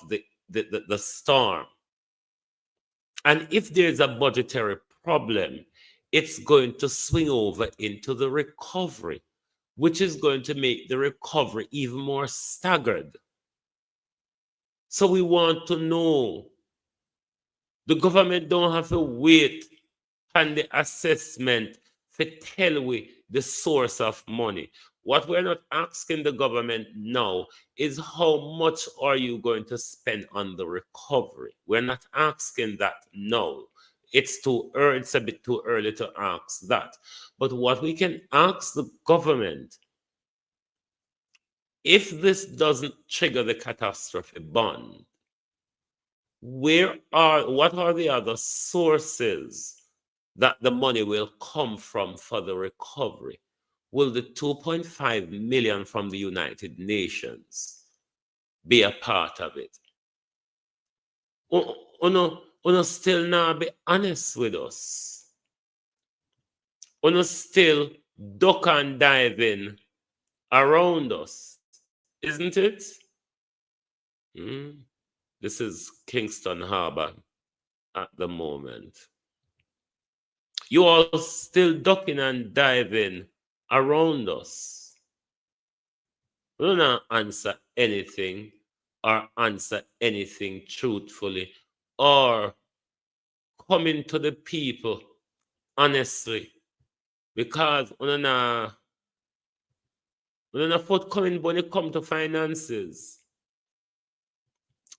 the storm. And if there's a budgetary problem, it's going to swing over into the recovery, which is going to make the recovery even more staggered. So we want to know. The government don't have to wait on the assessment to tell we the source of money. What we're not asking the government now is how much are you going to spend on the recovery? We're not asking that now. It's a bit too early to ask that. But what we can ask the government, if this doesn't trigger the catastrophe bond, what are the other sources that the money will come from for the recovery? Will the 2.5 million from the United Nations be a part of it? Uno still not be honest with us. Uno still duck and dive in around us, isn't it? This is Kingston Harbor at the moment. You all still ducking and diving around us. We do not answer anything or answer anything truthfully or coming to the people honestly because we not forthcoming when it comes to finances.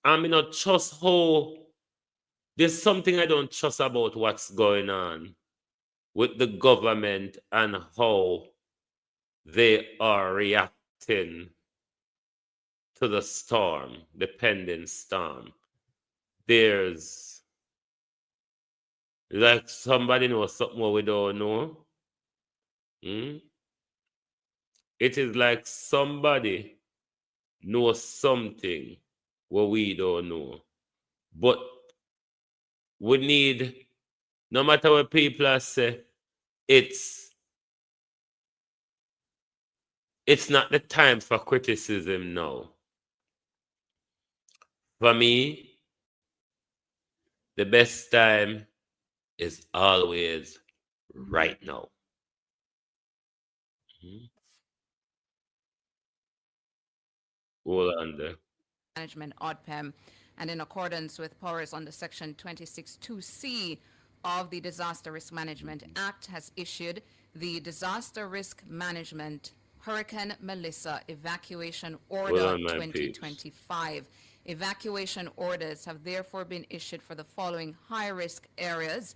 I mean, not trust how there's something I don't trust about what's going on with the government and how they are reacting to the storm, the pending storm. There's like somebody knows something what we don't know. It is like somebody knows something what we don't know. But we need, no matter what people are say, it's not the time for criticism now. For me, the best time is always right now. Hold on there. Management ODPEM, and in accordance with powers under Section 26(2)(c) of the Disaster Risk Management Act, has issued the Disaster Risk Management Hurricane Melissa Evacuation Order 2025. Evacuation orders have therefore been issued for the following high-risk areas: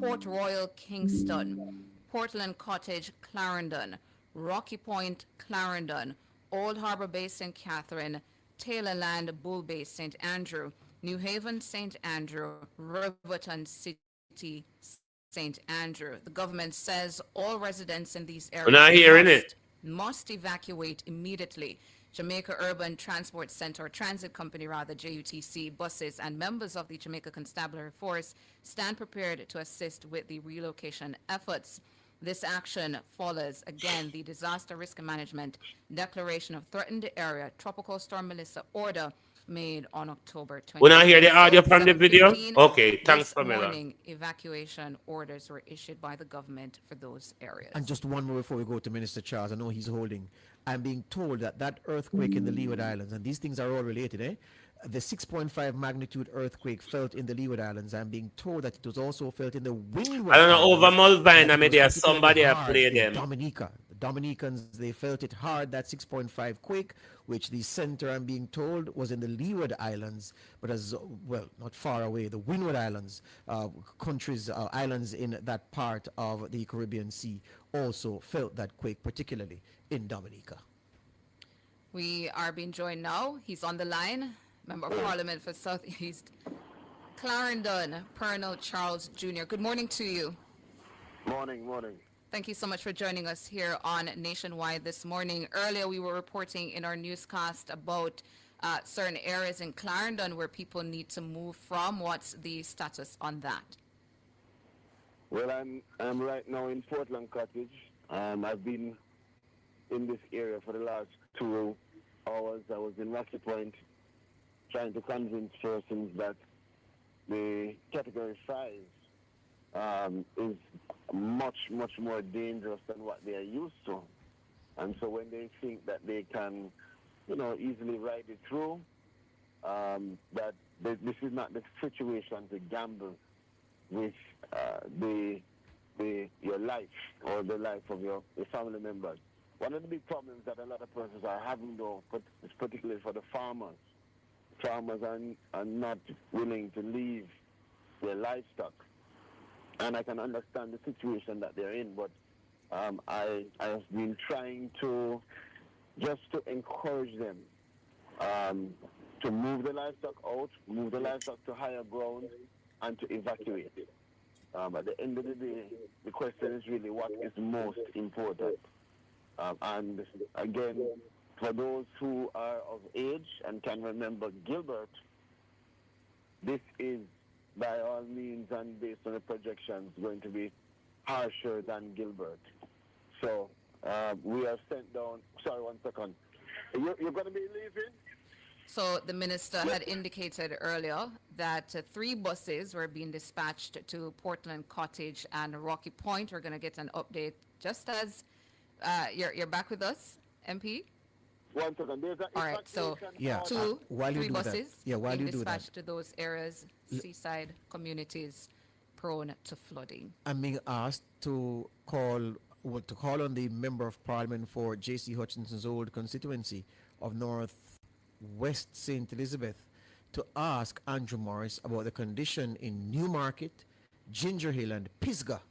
Port Royal, Kingston; Portland Cottage, Clarendon; Rocky Point, Clarendon; Old Harbor Bay, St. Catherine; Taylorland, Bull Bay, St. Andrew; New Haven, St. Andrew; Riverton City, St. Andrew. The government says all residents in these areas must evacuate immediately. Jamaica Urban Transport Center, Transit Company rather, JUTC, buses, and members of the Jamaica Constabulary Force stand prepared to assist with the relocation efforts. This action follows, again, the Disaster Risk Management Declaration of Threatened Area Tropical Storm Melissa order made on October 20th. When I hear the audio from the video? Okay, thanks, Pamela. Morning, evacuation orders were issued by the government for those areas. And just one more before we go to Minister Charles. I know he's holding. I'm being told that earthquake in the Leeward Islands, and these things are all related, the 6.5 magnitude earthquake felt in the Leeward Islands. I'm being told that it was also felt in the Windward. I don't know, over Mulvine, I mean, there's somebody I played them. Dominica. The Dominicans, they felt it hard, that 6.5 quake, which the center, I'm being told, was in the Leeward Islands, but as well, not far away, the Windward Islands, islands in that part of the Caribbean Sea also felt that quake, particularly in Dominica. We are being joined now. He's on the line. Member of Parliament for Southeast Clarendon, Colonel Charles Jr. Good morning to you. Morning. Thank you so much for joining us here on Nationwide this morning. Earlier, we were reporting in our newscast about certain areas in Clarendon where people need to move from. What's the status on that? Well, I'm right now in Portland Cottage. I've been in this area for the last 2 hours. I was in Rocky Point trying to convince persons that the Category 5 is much, much more dangerous than what they are used to. And so when they think that they can, easily ride it through, that this is not the situation to gamble with your life or the life of your family members. One of the big problems that a lot of persons are having, though, is particularly for the farmers. Farmers are not willing to leave their livestock. And I can understand the situation that they're in, but I have been trying to encourage them to move the livestock out, move the livestock to higher ground, and to evacuate it. At the end of the day, the question is really what is most important. And again, for those who are of age and can remember Gilbert, this is by all means and based on the projections going to be harsher than Gilbert. So we have sent down, sorry, 1 second. You're going to be leaving? So the minister had indicated earlier that 3 buses were being dispatched to Portland Cottage and Rocky Point. We're going to get an update just as you're back with us, MP. 1 second. There's All right, so while you 3 do buses that, while being you do that, dispatched to those areas, seaside communities prone to flooding. I'm being asked to call on the member of parliament for J.C. Hutchinson's old constituency of North West St. Elizabeth to ask Andrew Morris about the condition in Newmarket, Ginger Hill, and Pisgah.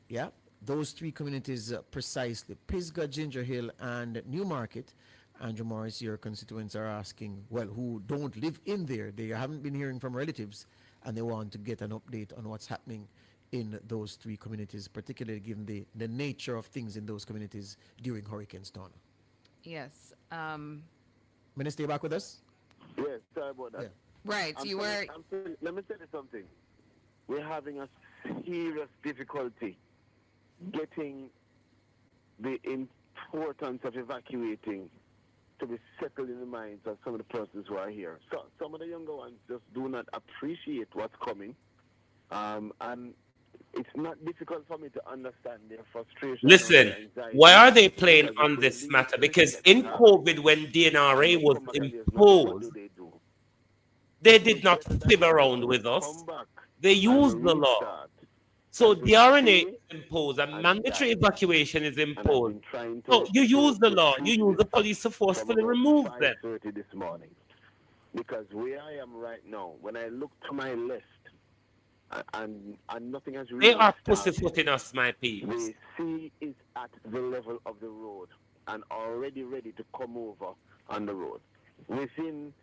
Yeah, those 3 communities precisely, Pisgah, Ginger Hill, and Newmarket. Andrew Morris, your constituents are asking, well, who don't live in there. They haven't been hearing from relatives, and they want to get an update on what's happening in those 3 communities, particularly given the nature of things in those communities during Hurricane Storm. Yes. Minister, you back with us? Yes, sorry about that. Yeah. Right, let me tell you something. We're having a serious difficulty getting the importance of evacuating to be settled in the minds of some of the persons who are here. So some of the younger ones just do not appreciate what's coming. And it's not difficult for me to understand their frustration. Listen, why are they playing on this matter? Because in COVID, when DNRA was imposed, they did not fib around with us. They used the law. So the RNA is imposed and mandatory evacuation is imposed. So you use the law, you use the police to forcefully remove them. This morning, because where I am right now, when I look to my left, and nothing has really They are pussyfooting us, my peeps. The sea is at the level of the road and already ready to come over on the road. Within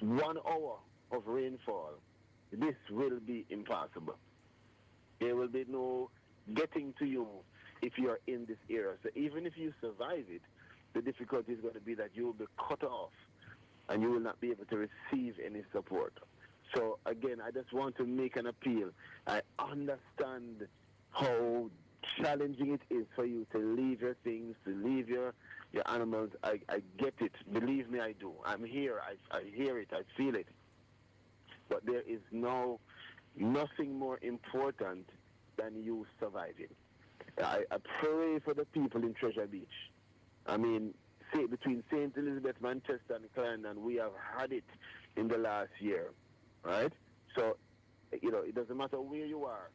1 hour of rainfall, this will be impossible. There will be no getting to you if you are in this area. So even if you survive it, the difficulty is going to be that you will be cut off and you will not be able to receive any support. So again, I just want to make an appeal. I understand how challenging it is for you to leave your things, to leave your animals. I get it. Believe me, I do. I'm here. I hear it. I feel it. But there is nothing more important than you surviving. I pray for the people in Treasure Beach. I mean, between St. Elizabeth, Manchester, and Clarendon, we have had it in the last year, right? So, it doesn't matter where you are,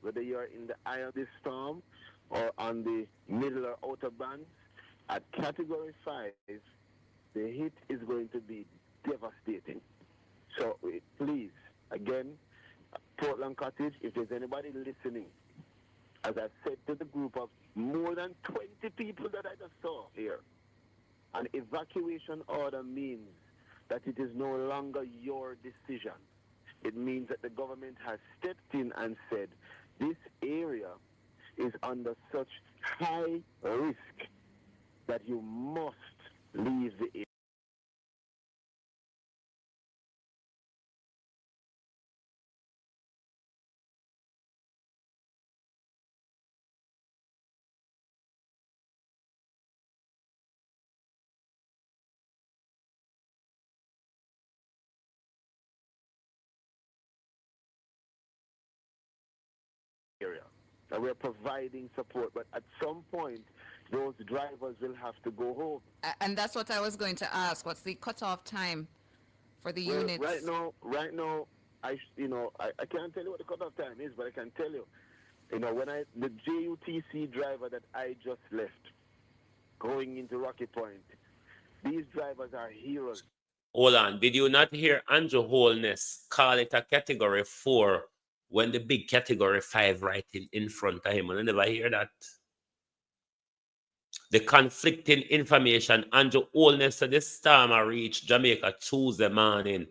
whether you're in the eye of the storm or on the middle or outer bands. At Category 5, the hit is going to be devastating. So, please, again, Portland Cottage, if there's anybody listening, as I said to the group of more than 20 people that I just saw here, an evacuation order means that it is no longer your decision. It means that the government has stepped in and said, this area is under such high risk that you must leave the area. And we're providing support, but at some point, those drivers will have to go home. And that's what I was going to ask. What's the cutoff time for the Well, units? right now, I can't tell you what the cutoff time is, but I can tell you, when the JUTC driver that I just left, going into Rocky Point, these drivers are heroes. Hold on. Did you not hear Andrew Holness call it a category 4 when the big category 5 right in front of him? I never hear that. The conflicting information. Andrew Holness said the storm reached Jamaica Tuesday morning.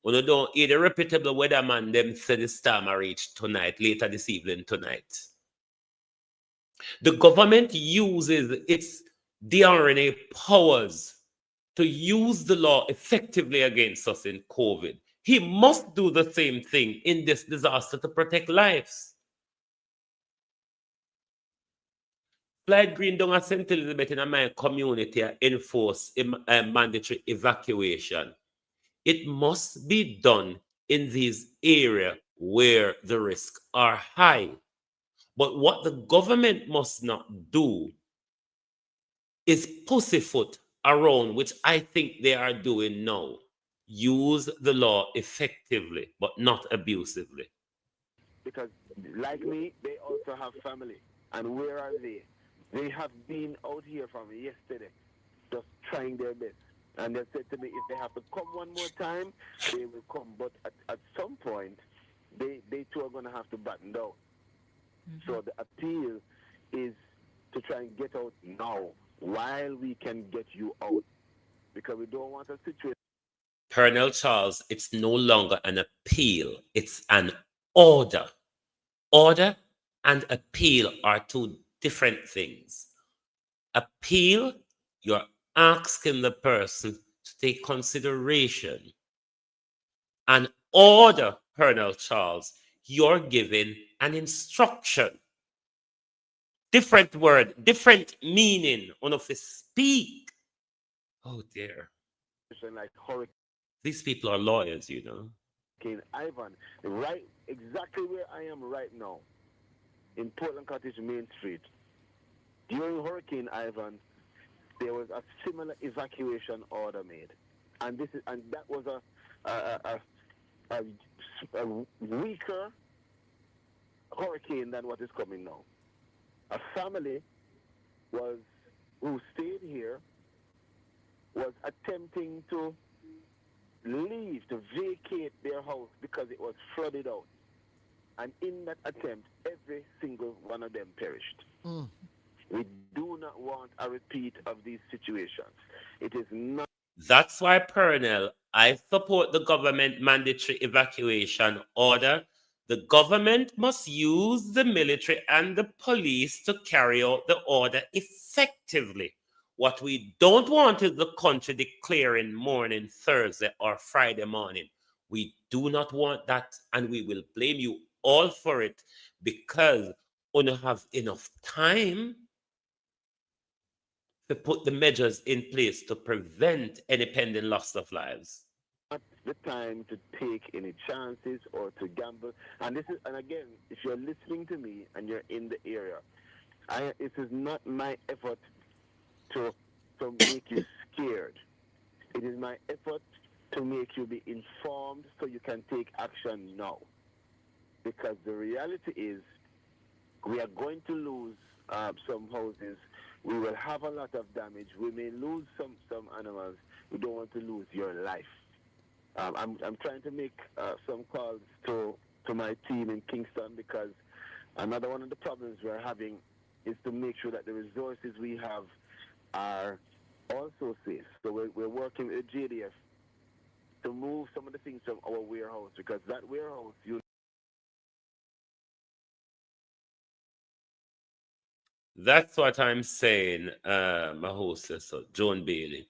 When you don't hear the reputable weatherman, them said the storm reached tonight, later this evening tonight. The government uses its DNA powers to use the law effectively against us in COVID. He must do the same thing in this disaster to protect lives. Flight Green down at St. Elizabeth in my community enforce mandatory evacuation. It must be done in these areas where the risks are high. But what the government must not do is pussyfoot around, which I think they are doing now. Use the law effectively, but not abusively. Because, like me, they also have family. And where are they? They have been out here from yesterday, just trying their best. And they said to me, if they have to come one more time, they will come. But at some point, they too are going to have to batten down. Mm-hmm. So the appeal is to try and get out now while we can get you out. Because we don't want a situation. Colonel Charles, it's no longer an appeal, it's an order. Order and appeal are two different things. Appeal, you're asking the person to take consideration. An order, Colonel Charles, you're giving an instruction. Different word, different meaning on of speak. Oh dear. Like these people are lawyers, you know. Hurricane Ivan, right exactly where I am right now, in Portland Cottage Main Street. During Hurricane Ivan, there was a similar evacuation order made, and that was a weaker hurricane than what is coming now. A family who stayed here was attempting to leave, to vacate their house because it was flooded out. And in that attempt, every single one of them perished. Mm. We do not want a repeat of these situations. It is not. That's why, Pernell, I support the government mandatory evacuation order. The government must use the military and the police to carry out the order effectively. What we don't want is the country declaring mourning Thursday or Friday morning. We do not want that, and we will blame you all for it because we don't have enough time to put the measures in place to prevent any pending loss of lives. Not the time to take any chances or to gamble. And again, if you're listening to me and you're in the area, it is not my effort to make you scared. It is my effort to make you be informed so you can take action now. Because the reality is we are going to lose some houses. We will have a lot of damage. We may lose some animals. We don't want to lose your life. I'm trying to make some calls to my team in Kingston because another one of the problems we're having is to make sure that the resources we have are also safe. So we're working with the JDF to move some of the things from our warehouse because that warehouse, That's what I'm saying, my hostess, Joan Bailey.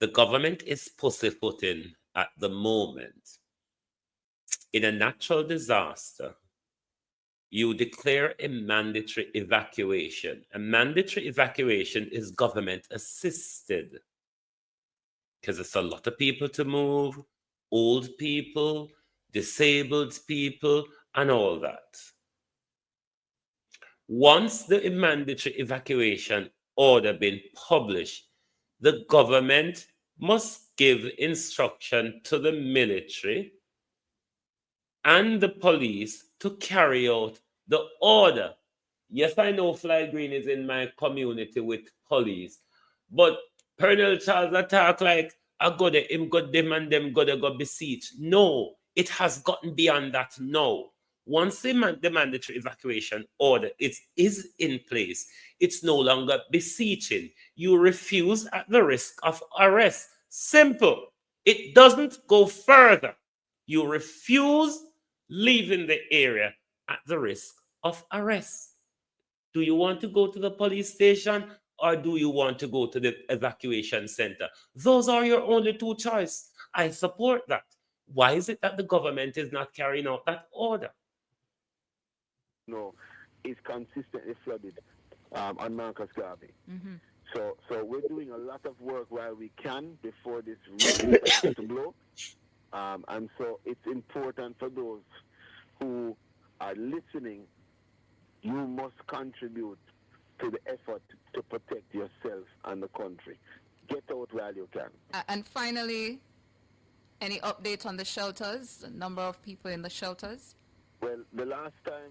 The government is pussyfooting at the moment. In a natural disaster, you declare a mandatory evacuation. A mandatory evacuation is government assisted because it's a lot of people to move, old people, disabled people, and all that. Once the mandatory evacuation order been published, the government must give instruction to the military and the police to carry out the order. Yes, I know Fly Green is in my community with police, but Colonel Charles attack like I go there, him got them and them go beseech. No, it has gotten beyond that now. Once the mandatory evacuation order is in place, it's no longer beseeching. You refuse at the risk of arrest. Simple. It doesn't go further. You refuse leaving the area at the risk of arrest. Do you want to go to the police station or do you want to go to the evacuation center? Those are your only two choices. I support that. Why is it that the government is not carrying out that order? No, is consistently flooded on Marcus Garvey. So we're doing a lot of work while we can before this really starts to blow. And so it's important for those who are listening, you must contribute to the effort to protect yourself and the country. Get out while you can. And finally, any update on the shelters, the number of people in the shelters? Well, the last time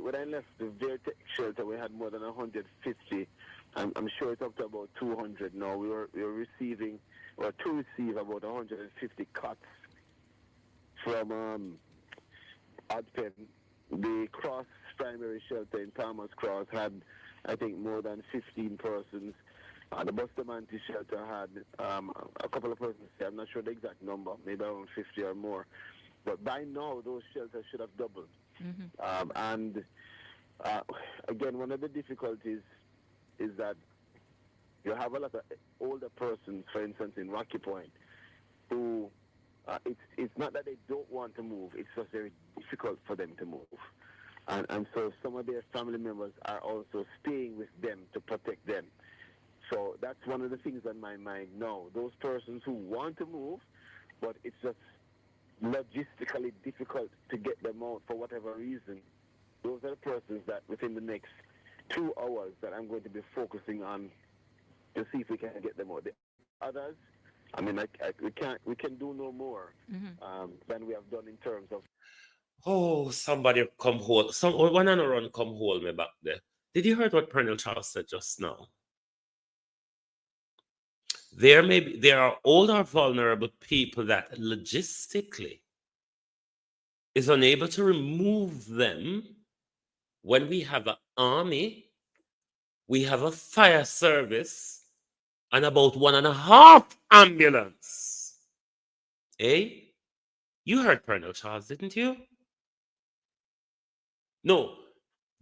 when I left the Vertex shelter, we had more than 150. I'm sure it's up to about 200 now. We were receiving, or to receive about 150 cots from Oddpen. The Cross primary shelter in Thomas Cross had, I think, more than 15 persons. The Bustamante shelter had a couple of persons. I'm not sure the exact number, maybe around 50 or more. But by now, those shelters should have doubled. And again, one of the difficulties is that you have a lot of older persons, for instance, in Rocky Point, who it's not that they don't want to move, it's just very difficult for them to move. And so some of their family members are also staying with them to protect them. So that's one of the things on my mind now. Those persons who want to move, but it's just logistically difficult to get them out for whatever reason. Those are the persons that within the next 2 hours that I'm going to be focusing on to see if we can get them out. The others, I mean, we can do no more than we have done in terms of. Oh, somebody come hold. One on a run come hold me back there. Did you hear what Colonel Charles said just now? There are older vulnerable people that logistically is unable to remove them when we have an army, we have a fire service, and about 1.5 ambulance. Eh? You heard Colonel Charles, didn't you? No.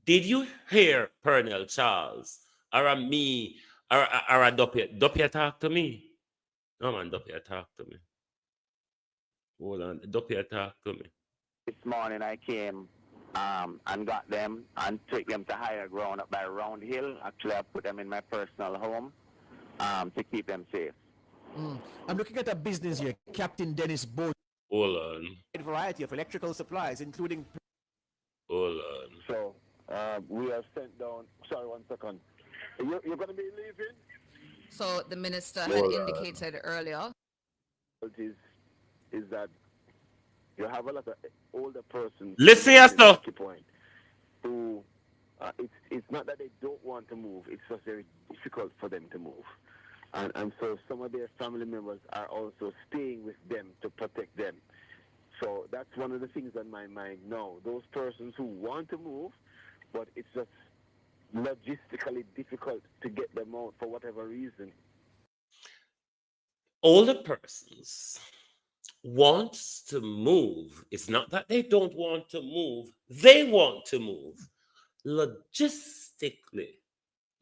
Did you hear Colonel Charles? Or me? Or a Doppia? Doppia talk to me? No, man, Doppia talk to me. Hold on. Doppia talk to me. This morning I came and got them and took them to higher ground up by Round Hill. Actually, I put them in my personal home to keep them safe. I'm looking at a business here, Captain Dennis Boat. Hold on. A variety of electrical supplies, including. Hold on. So we have sent down. Sorry, 1 second. You're going to be leaving? So the minister had indicated earlier. Is that you have a lot of older persons. Listen, yourself. Who it's not that they don't want to move; it's just very difficult for them to move, and so some of their family members are also staying with them to protect them. So that's one of the things on my mind now. Those persons who want to move, but it's just logistically difficult to get them out for whatever reason. Older persons wants to move. It's not that they don't want to move. They want to move. Logistically,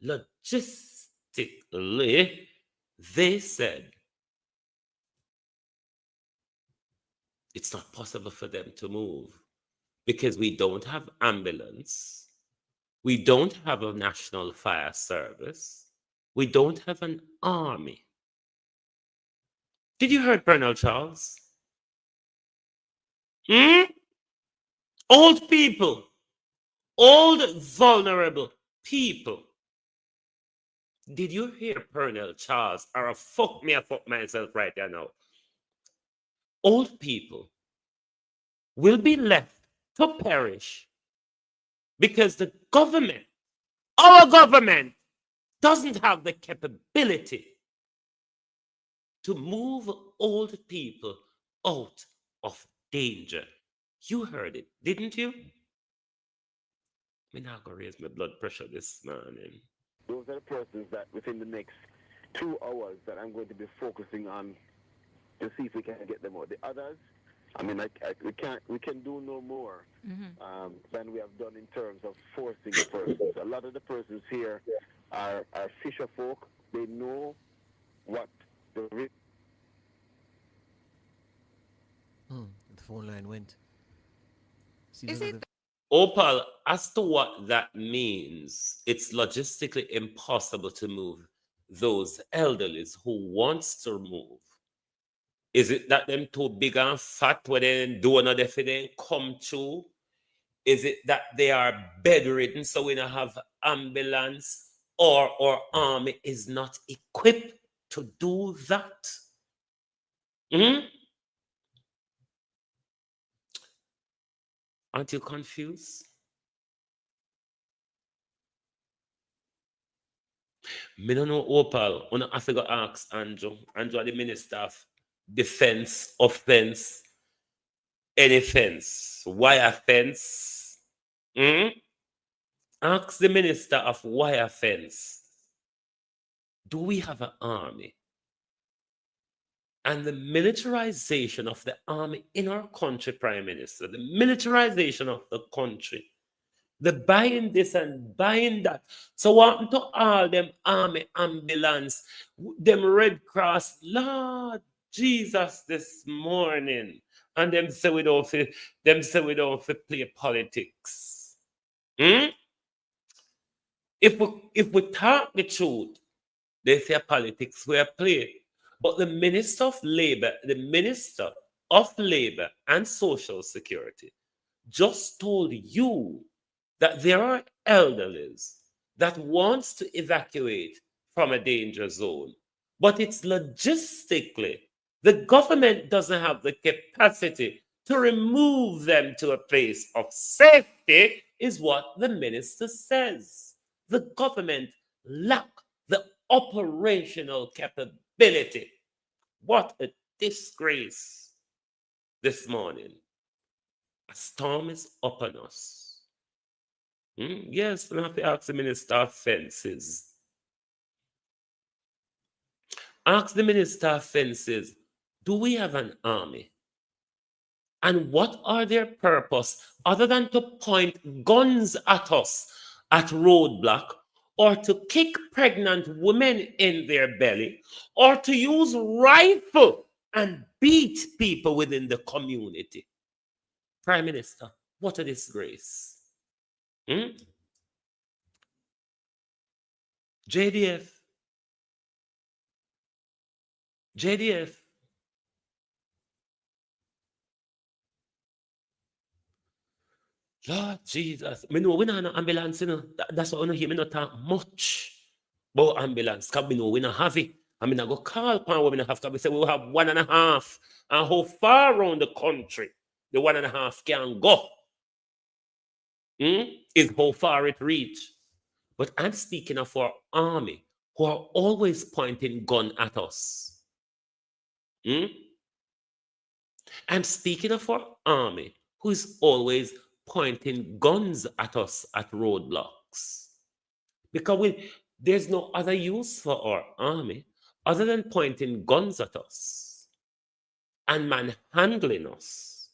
logistically, they said it's not possible for them to move because we don't have ambulance, we don't have a national fire service, we don't have an army. Did you hear Colonel Charles? Old people, old vulnerable people. Did you hear Colonel Charles? Or fuck myself right there now. Old people will be left to perish because the government, our government, doesn't have the capability to move old people out of danger. You heard it, didn't you? I'm not going to raise my blood pressure this morning. Those are the persons that within the next 2 hours that I'm going to be focusing on to see if we can get them out. The others, I mean, we can do no more than we have done in terms of forcing the persons. A lot of the persons here are fisher folk. They know what the phone line went. Is it? Opal, as to what that means, it's logistically impossible to move those elderlies who wants to move. Is it that them too big and fat where they do another for them come to? Is it that they are bedridden so we don't have ambulance, or our army is not equipped to do that? Aren't you confused? Me don't know, Opal. I have to go ask Andrew. Andrew, the Minister of Defense, Offense, any fence. Wire fence. Ask the Minister of Wire Fence. Do we have an army? And the militarization of the army in our country, Prime Minister, the militarization of the country, the buying this and buying that. So what happened to all them army ambulance, them Red Cross, Lord Jesus this morning, and them say we don't play politics. If we talk the truth, they say politics we play. But the Minister of Labor and Social Security just told you that there are elderlies that wants to evacuate from a danger zone, but it's logistically, the government doesn't have the capacity to remove them to a place of safety, is what the minister says. The government lacks the operational capability. What a disgrace this morning. A storm is upon us. Yes, we have to ask the Minister of Fences. Ask the Minister of Fences, do we have an army? And what are their purpose other than to point guns at us at roadblock, or to kick pregnant women in their belly, or to use rifle and beat people within the community? Prime Minister, what a disgrace. JDF. Lord Jesus. Me know we not have ambulance, you know. That's why I don't hear me not talk much about ambulance. Because we know we not have it. I mean, I go call upon what we not have, because we say we will have 1.5. And how far around the country the 1.5 can go? Is how far it reach. But I'm speaking of our army, who are always pointing gun at us. I'm speaking of our army, who is always pointing guns at us at roadblocks. Because there's no other use for our army other than pointing guns at us and manhandling us.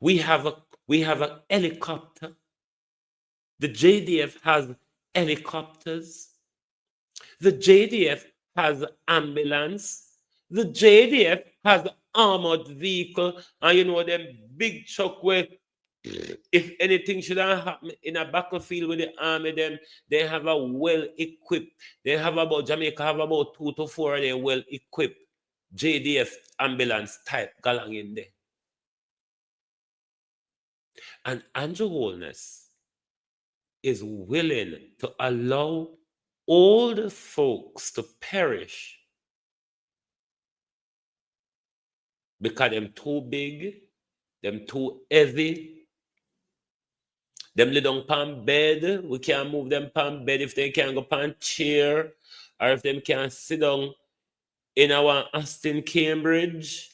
We have a helicopter The JDF has helicopters. The JDF has ambulance. The JDF has armored vehicle. And you know them big truck where if anything should have happened in a battlefield with the army, them they have a well equipped. They have about Jamaica have about 2 to 4 of them well equipped JDF ambulance type galang in there. And Andrew Holness is willing to allow all the folks to perish because them too big, them too heavy, them lay down pan bed. We can't move them pan bed if they can't go pan chair, or if them can't sit down in our Aston Cambridge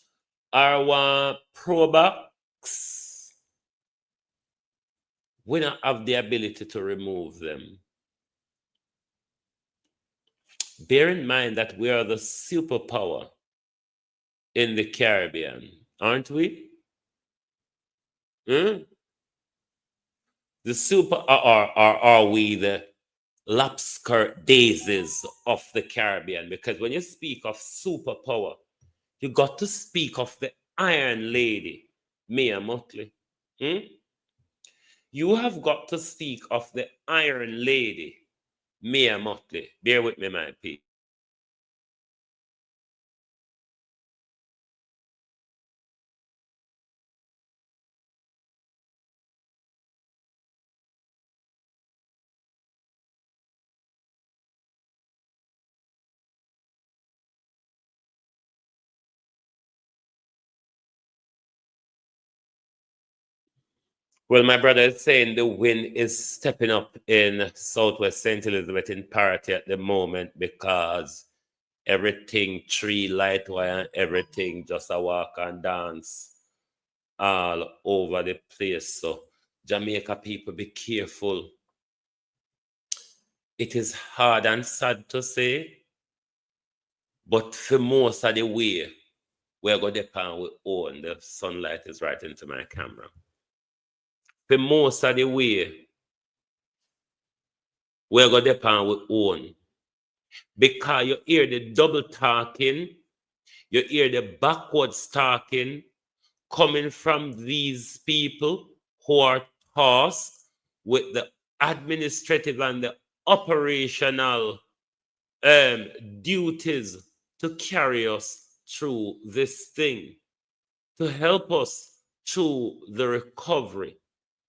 or our Probox. We don't have the ability to remove them. Bear in mind that we are the superpower in the Caribbean, aren't we? The super, or are we the lapskirt daisies of the Caribbean? Because when you speak of superpower, you got to speak of the Iron Lady, Mia Motley. You have got to speak of the Iron Lady, Mia Motley. Bear with me, my people. Well, my brother is saying the wind is stepping up in Southwest St. Elizabeth in parity at the moment because everything tree, light wire, everything just a walk and dance all over the place. So Jamaica people, be careful. It is hard and sad to say, but for most of the way, we're going to depend we own. The sunlight is right into my camera. For most of the way, we're going to depend we own. Because you hear the double talking, you hear the backwards talking coming from these people who are tasked with the administrative and the operational duties to carry us through this thing, to help us through the recovery,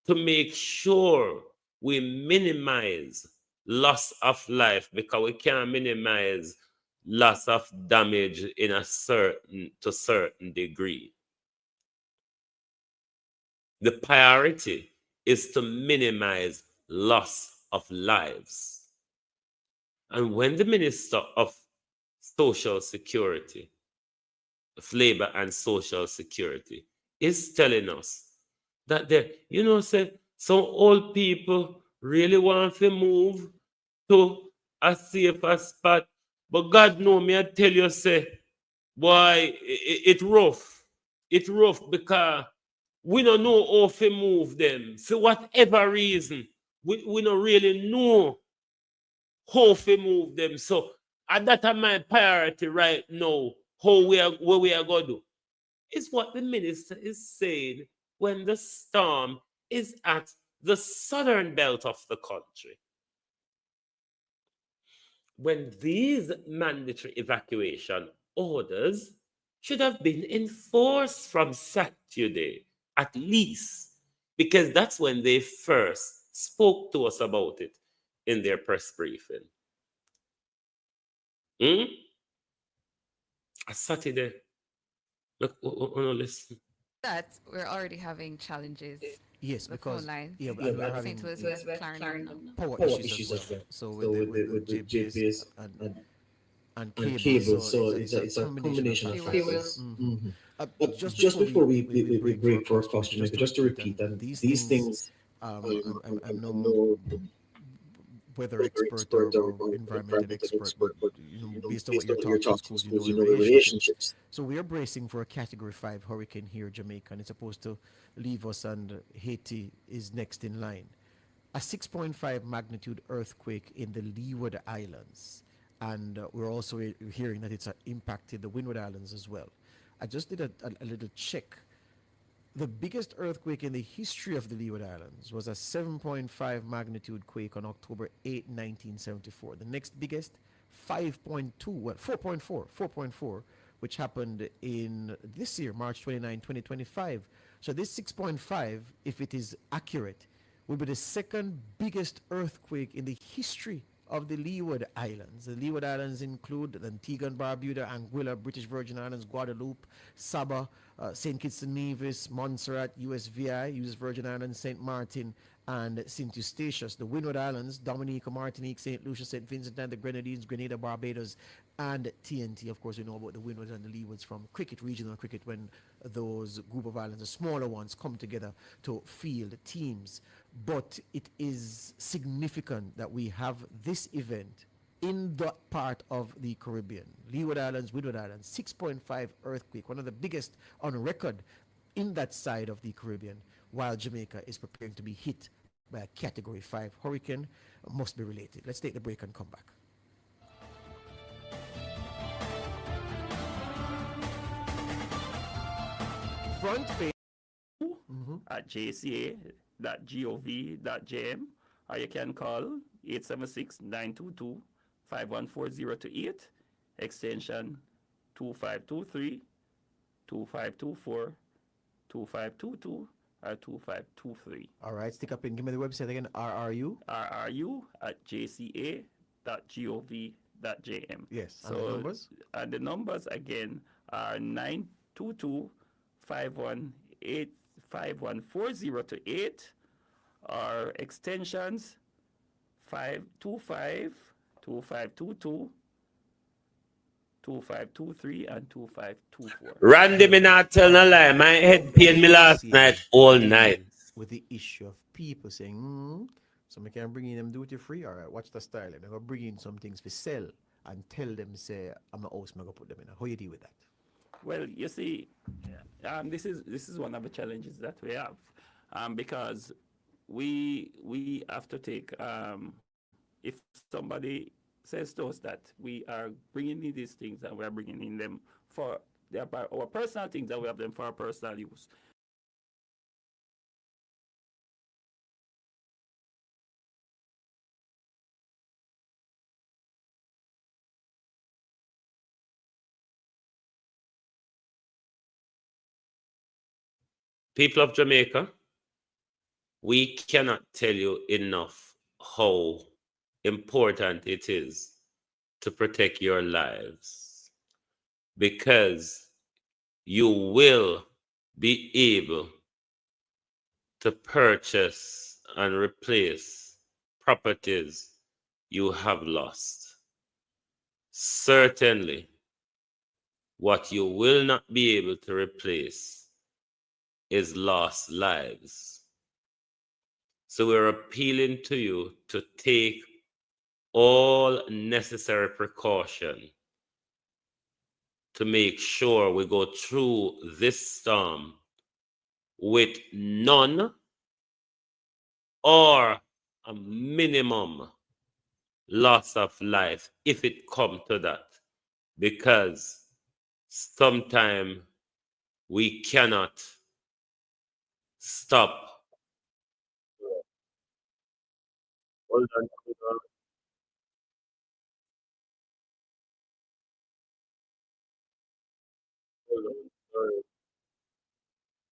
to make sure we minimize loss of life, because we can't minimize loss of damage in a certain degree. The priority is to minimize loss of lives. And when the Minister of Social Security, of Labor and Social Security, is telling us that say some old people really want to move to a safer spot, but God know me, I tell you, say, boy, it rough. It rough because we don't know how to move them. For whatever reason, we don't really know how to move them. So that is my priority right now. What we are going to do is what the minister is saying when the storm is at the southern belt of the country. When these mandatory evacuation orders should have been enforced from Saturday, at least, because that's when they first spoke to us about it in their press briefing. A Saturday. Look, listen. That we're already having challenges. Yes, The because phone line. we're having St. Elizabeth, Clarendon. power issues as well. So with GPS and cable, so it's a combination of factors. Just before we break for our cost, Jamaica, just to repeat that these things, I'm no weather expert or environmental expert, but based on what you're talking about, schools, you know the relationships. So we are bracing for a Category 5 hurricane here in Jamaica, and it's supposed to leave us, and Haiti is next in line. a 6.5 magnitude earthquake in the Leeward Islands. And we're also hearing that it's impacted the Windward Islands as well. I just did a little check. The biggest earthquake in the history of the Leeward Islands was a 7.5 magnitude quake on October 8, 1974. The next biggest, 5.2, well, 4.4, which happened in this year, March 29, 2025. So this 6.5, if it is accurate, will be the second biggest earthquake in the history of the Leeward Islands. The Leeward Islands include Antigua and Barbuda, Anguilla, British Virgin Islands, Guadeloupe, Saba, St. Kitts and Nevis, Montserrat, USVI, US Virgin Islands, St. Martin, and St. Eustatius. The Windward Islands, Dominica, Martinique, St. Lucia, St. Vincent and the Grenadines, Grenada, Barbados, and TNT. Of course, we know about the Windwards and the Leewards from cricket, regional cricket, when those group of islands, the smaller ones, come together to field teams. But it is significant that we have this event in that part of the Caribbean. Leeward Islands, Windward Islands, 6.5 earthquake, one of the biggest on record in that side of the Caribbean, while Jamaica is preparing to be hit by a Category 5 hurricane. Must be related. Let's take the break and come back. Front page at jca.gov.jm, or you can call 876-922-5140 to 8, extension 2523, 2524, 2522, or 2523. All right, stick up and give me the website again. RRU at jca.gov.jm. Yes. So, and the numbers? And the numbers again are 922-518-5140 to 8, or extensions 525, 2522, 2523, and 2524. Randy, me not tell no lie. My head pain me last night all night. With the issue of people saying, so I can bring in them duty free. All right, watch the style. I'm gonna bring in some things for sell and tell them, say, I'm a house, I'm gonna put them in. How you deal with that? Well, you see, this is one of the challenges that we have, because we have to take, if somebody says to us that we are bringing in these things and we are bringing in them for our personal things, that we have them for our personal use. People of Jamaica, we cannot tell you enough how important it is to protect your lives, because you will be able to purchase and replace properties you have lost. Certainly, what you will not be able to replace is lost lives. So we're appealing to you to take all necessary precaution to make sure we go through this storm with none or a minimum loss of life, if it comes to that, because sometimes we cannot stop. Hold on. Sorry.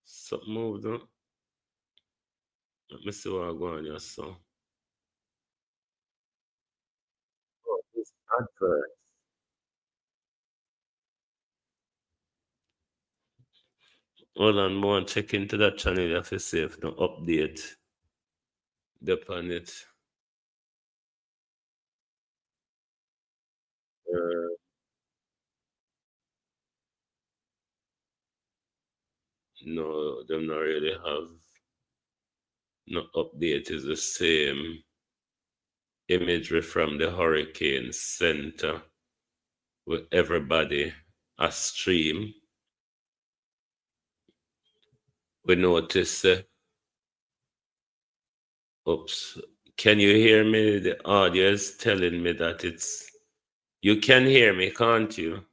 Something moved on. Let me see what I'm going here, so. Oh, this advert. Hold on, more and check into that channel if you see if no update upon it. No, them not really have no update. Is the same imagery from the hurricane center with everybody a stream. We notice oops, Can you hear me? The audio is telling me that it's... You can hear me, can't you?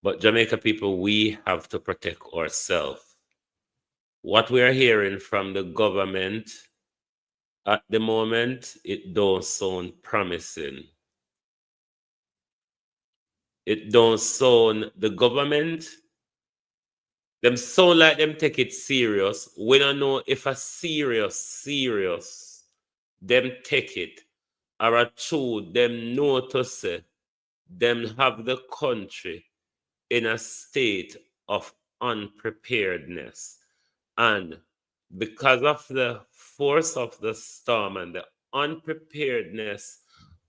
But Jamaica people, we have to protect ourselves. What we are hearing from the government at the moment, it don't sound promising. It don't sound... The government, them sound like them take it serious. We don't know if a serious, them take it, or a true, them know to say, them have the country in a state of unpreparedness. And because of the force of the storm and the unpreparedness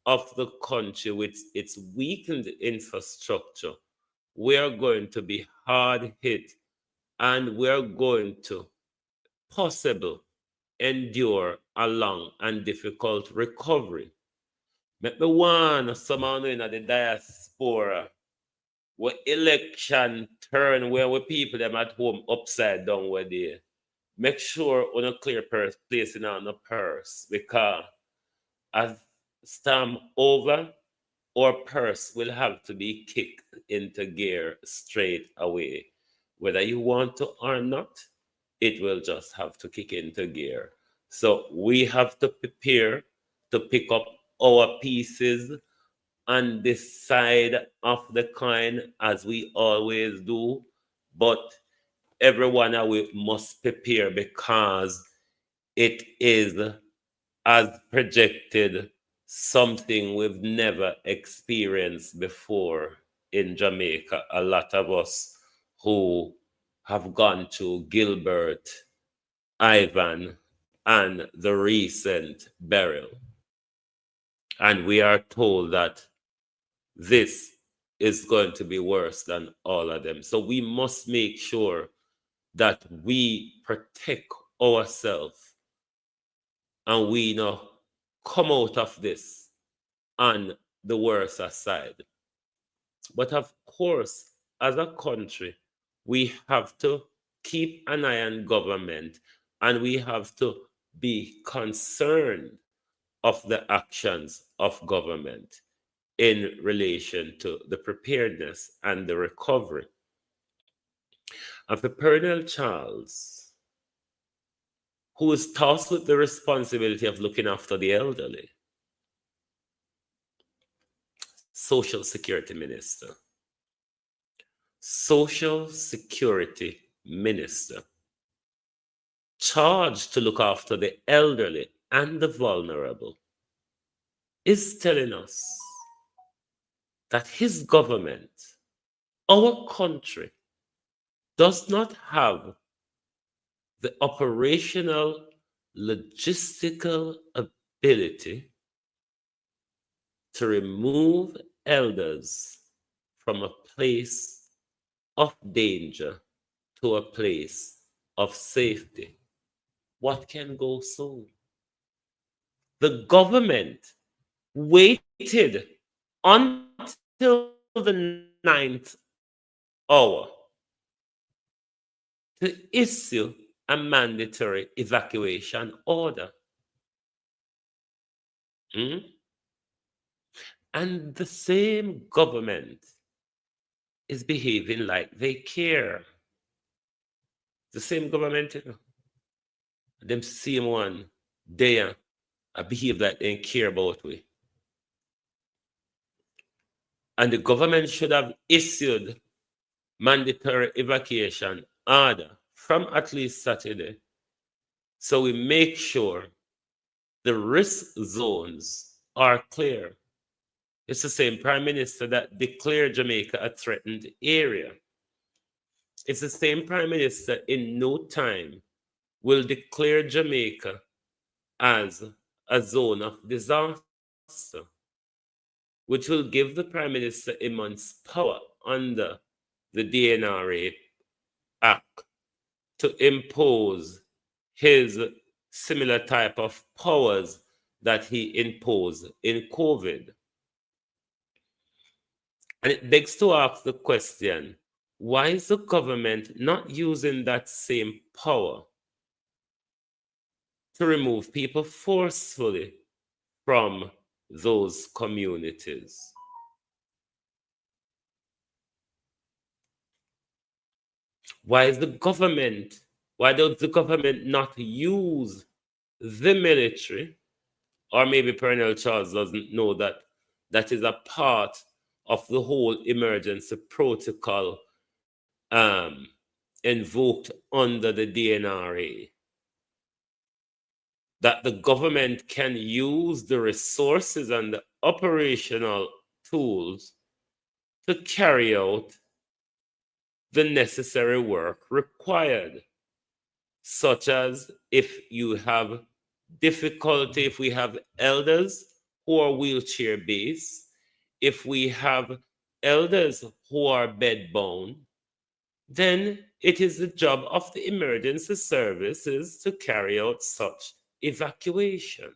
of the country with its weakened infrastructure, we are going to be hard hit, and we are going to possibly endure a long and difficult recovery. Make me want someone in the diaspora where election turn where we people them at home upside down where they make sure on a clear place in on the purse, because as storm over, our purse will have to be kicked into gear straight away. Whether you want to or not, it will just have to kick into gear. So we have to prepare to pick up our pieces on this side of the coin, as we always do. But everyone must prepare, because it is, as projected, something we've never experienced before in Jamaica. A lot of us who have gone to Gilbert, Ivan, and the recent burial. And we are told that this is going to be worse than all of them. So we must make sure that we protect ourselves and we come out of this on the worse side. But of course, as a country, we have to keep an eye on government, and we have to be concerned of the actions of government in relation to the preparedness and the recovery. And for Pernell Charles, who is tasked with the responsibility of looking after the elderly, Social Security Minister. Social Security Minister, charged to look after the elderly and the vulnerable, is telling us that his government, our country, does not have the operational, logistical ability to remove elders from a place of danger to a place of safety. What can go so? The government waited until the 9th hour to issue a mandatory evacuation order. And the same government is behaving like they care. The same government, them same one, they behave like they care about we. And the government should have issued mandatory evacuation order from at least Saturday, so we make sure the risk zones are clear. It's the same prime minister that declared Jamaica a threatened area. It's the same prime minister in no time will declare Jamaica as a zone of disaster, which will give the prime minister immense power under the DNRA Act to impose his similar type of powers that he imposed in COVID. And it begs to ask the question, why is the government not using that same power to remove people forcefully from those communities. Why does the government not use the military? Or maybe Colonel Charles doesn't know that that is a part of the whole emergency protocol invoked under the DNRA. That the government can use the resources and the operational tools to carry out the necessary work required, such as if you have difficulty, if we have elders who are wheelchair based, if we have elders who are bedbound, then it is the job of the emergency services to carry out such evacuation.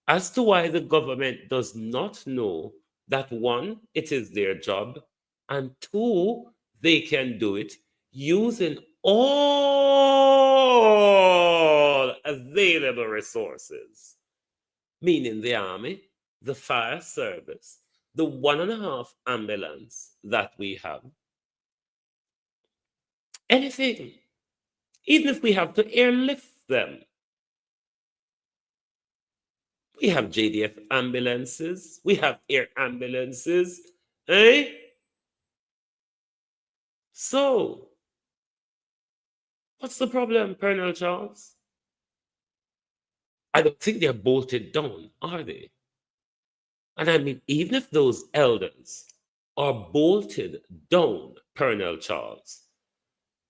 As to why the government does not know that, one, it is their job, and two, they can do it using all available resources, meaning the army, the fire service, the 1.5 ambulance that we have. Anything, even if we have to airlift them. We have JDF ambulances, we have air ambulances, eh? So, what's the problem, Colonel Charles? I don't think they're bolted down, are they? And I mean, even if those elders are bolted down, Colonel Charles,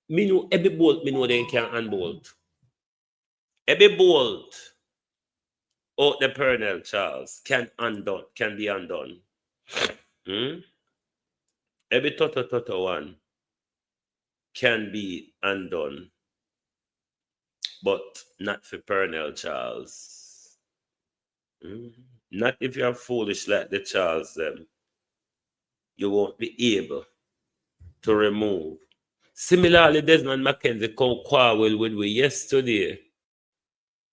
me know every bolt, me know they can unbolt. Every bolt out the Colonel Charles can be undone. Every toto one can be undone, but not for Pernell Charles. Not if you're foolish like the Charles them. You won't be able to remove. Similarly, Desmond McKenzie come quarrel with we yesterday.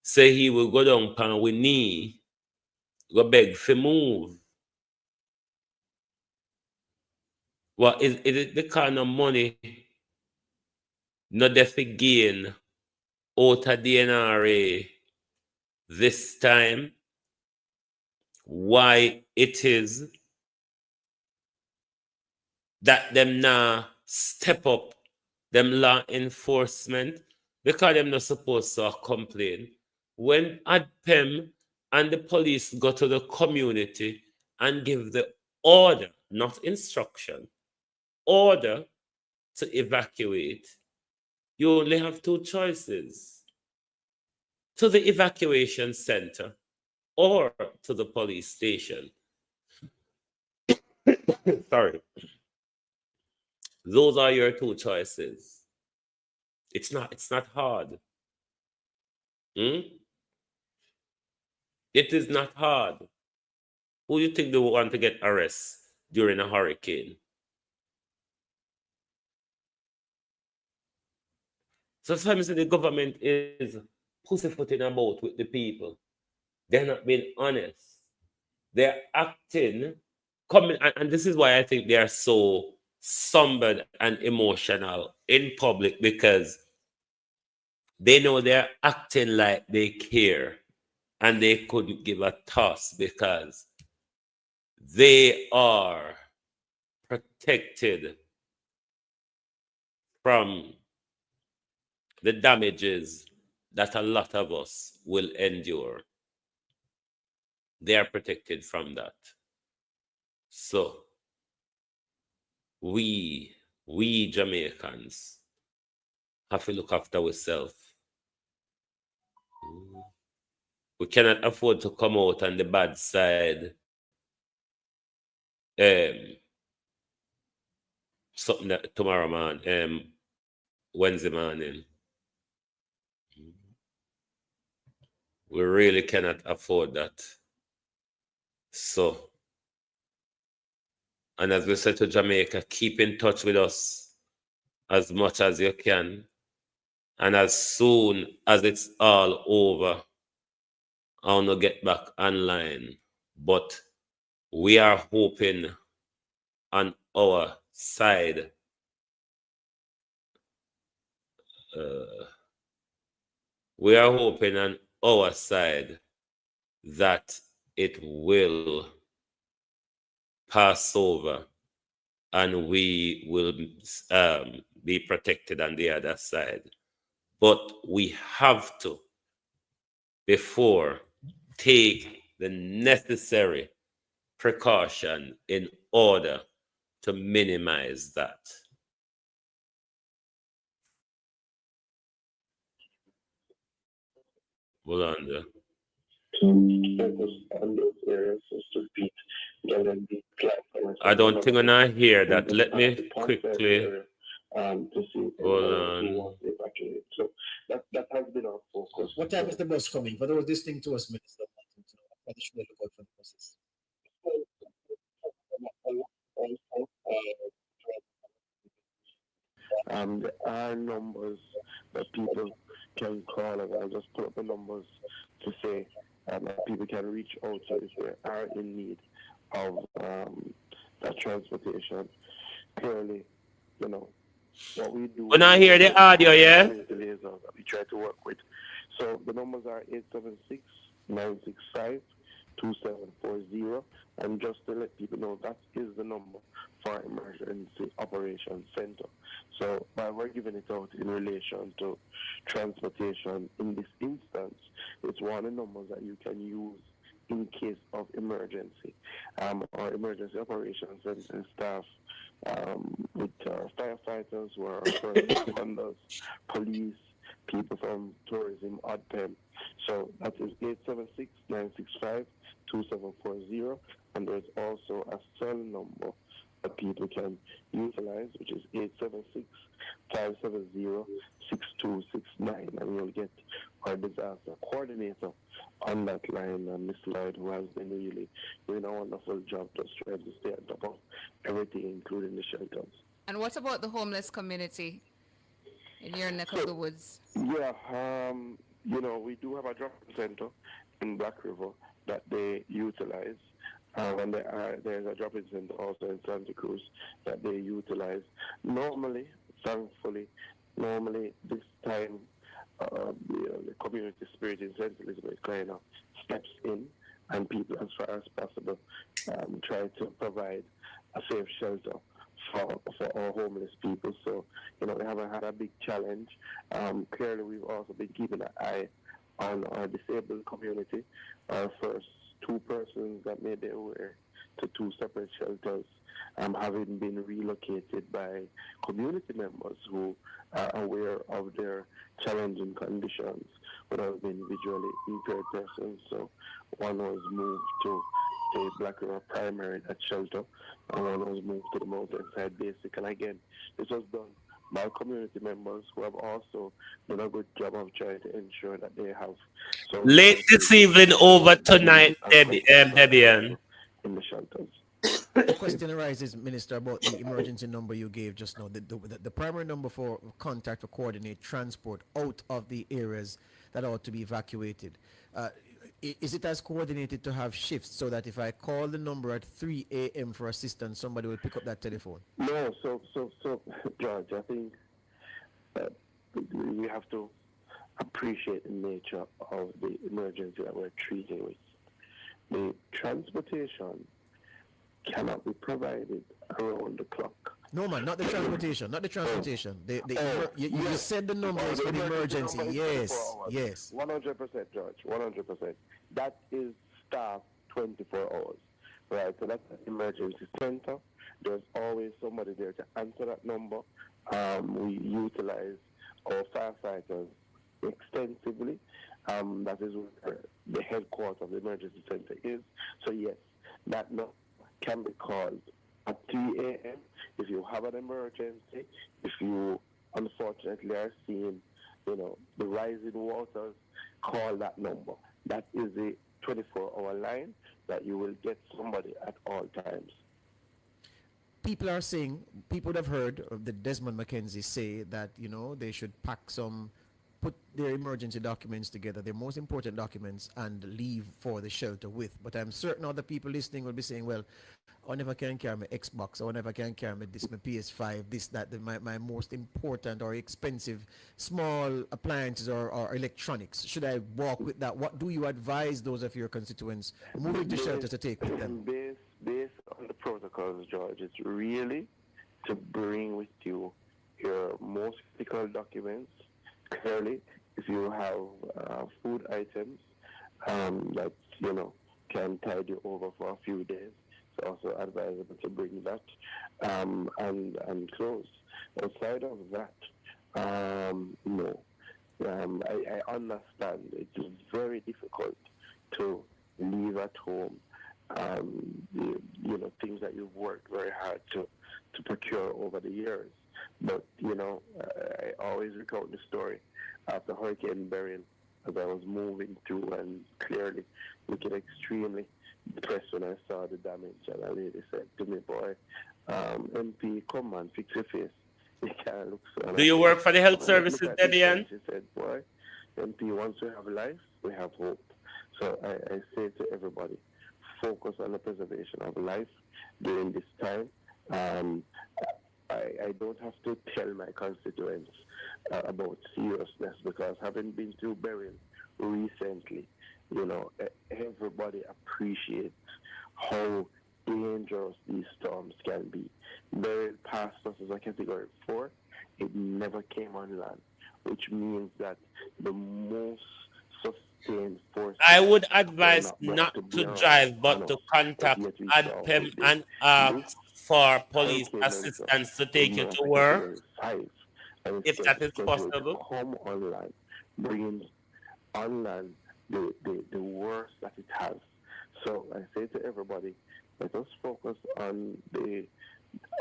Say he will go down pan with knee, go beg for move. What is it the kind of money not there for gain out of the NRA this time? Why it is that them now step up them law enforcement because them not supposed to complain. When ADPEM and the police go to the community and give the order, not instruction, order to evacuate, you only have two choices: to the evacuation center or to the police station. Sorry. Those are your two choices. It's not hard. It is not hard. Who do you think they want to get arrested during a hurricane? So sometimes the government is pussyfooting about with the people. They're not being honest. They're acting, and this is why I think they are so somber and emotional in public, because they know they're acting like they care and they couldn't give a toss because they are protected from the damages that a lot of us will endure. They are protected from that. So we Jamaicans have to look after ourselves. We cannot afford to come out on the bad side. Something that tomorrow morning, Wednesday morning. We really cannot afford that. So, and as we said to Jamaica, keep in touch with us as much as you can. And as soon as it's all over, I want to get back online. But we are hoping on our side that it will pass over and we will be protected on the other side. But we have to, before, take the necessary precaution in order to minimize that. Hold on there. I don't think when I hear that. Let me quickly. Hold on. So that has been our focus. What time is the bus coming? For those listening to us, Minister, what should they look out for the buses? There are numbers that people can call, and I'll just put up the numbers to say that people can reach out to if they are in need of that transportation. Clearly, you know, what we do. When I hear the audio, yeah? The liaison that we try to work with. So the numbers are 876-965-2740. And just to let people know, that is the number for Emergency Operations Center. So while we're giving it out in relation to transportation, in this instance, it's one of the numbers that you can use in case of emergency. Our Emergency Operations Center staff with firefighters who are first responders, police, people from tourism, ODPEM. So that is 876-965-2740, and there's also a cell number that people can utilize, which is 876-570-6269, and you'll get our disaster coordinator on that line, Miss Lloyd, who has been really doing a wonderful job just trying to stay on top of everything, including the shelters. And what about the homeless community in your neck of the woods? Yeah, you know, we do have a drop-in center in Black River that they utilize. And there's a drop-in center also in Santa Cruz that they utilize. Normally, thankfully, this time, the community spirit in St. Elizabeth kind of steps in, and people, as far as possible, try to provide a safe shelter for our homeless people. So, you know, we haven't had a big challenge. Clearly, we've also been keeping an eye on our disabled community. Our first two persons that made their way to two separate shelters, having been relocated by community members who are aware of their challenging conditions when I was being visually impaired persons. So one was moved to the Black River Primary, that shelter, and one was moved to the Mountainside Basic. And again, this was done by community members who have also done a good job of trying to ensure that they have. So late this evening over tonight, Debian. In the shelters. The question arises, Minister, about the emergency number you gave just now. The primary number for contact to coordinate transport out of the areas that ought to be evacuated. Is it as coordinated to have shifts so that if I call the number at 3 a.m. for assistance, somebody will pick up that telephone? No, so George, I think we have to appreciate the nature of the emergency that we're treating with. The transportation cannot be provided around the clock. No, man, not the transportation, not the transportation. You said the number is for the emergency. Yes, yes. 100%, George, 100%. That is staff 24 hours, right? So that's an emergency center. There's always somebody there to answer that number. We utilize our firefighters extensively. That is where the headquarters of the emergency center is. So yes, that number can be called at 3 a.m. if you have an emergency, if you unfortunately are seeing, you know, the rising waters, call that number. That is a 24-hour line that you will get somebody at all times. People are saying, people have heard of the Desmond McKenzie say that, you know, they should pack some put their emergency documents together, their most important documents, and leave for the shelter with. But I'm certain other people listening will be saying, well, I never can carry my Xbox, I never can carry my PS5, this, that, my most important or expensive small appliances or electronics. Should I walk with that? What do you advise those of your constituents moving to shelter to take with them? Based on the protocols, George, it's really to bring with you your most critical documents. Clearly, if you have food items that, can tide you over for a few days, it's also advisable to bring that, and clothes. Outside of that, no. I understand it's very difficult to leave at home, things that you've worked very hard to procure over the years. But, I always recount the story after Hurricane Beryl as I was moving through and clearly looking extremely depressed when I saw the damage. And a lady said to me, boy, MP, come on, fix your face. You can't look so. Do you work for the health services, Debian? She said, boy, MP, once we have life, we have hope. So I say to everybody, focus on the preservation of life during this time. I don't have to tell my constituents about seriousness, because having been through burial recently, everybody appreciates how dangerous these storms can be. Burial passed us as a category 4. It never came on land, which means that the most sustained force. I would advise not to drive, but to contact ADPEM and ask for police assistance to take you to work, if that is possible. Come on land, bringing on land the worst that it has. So I say to everybody, let us focus on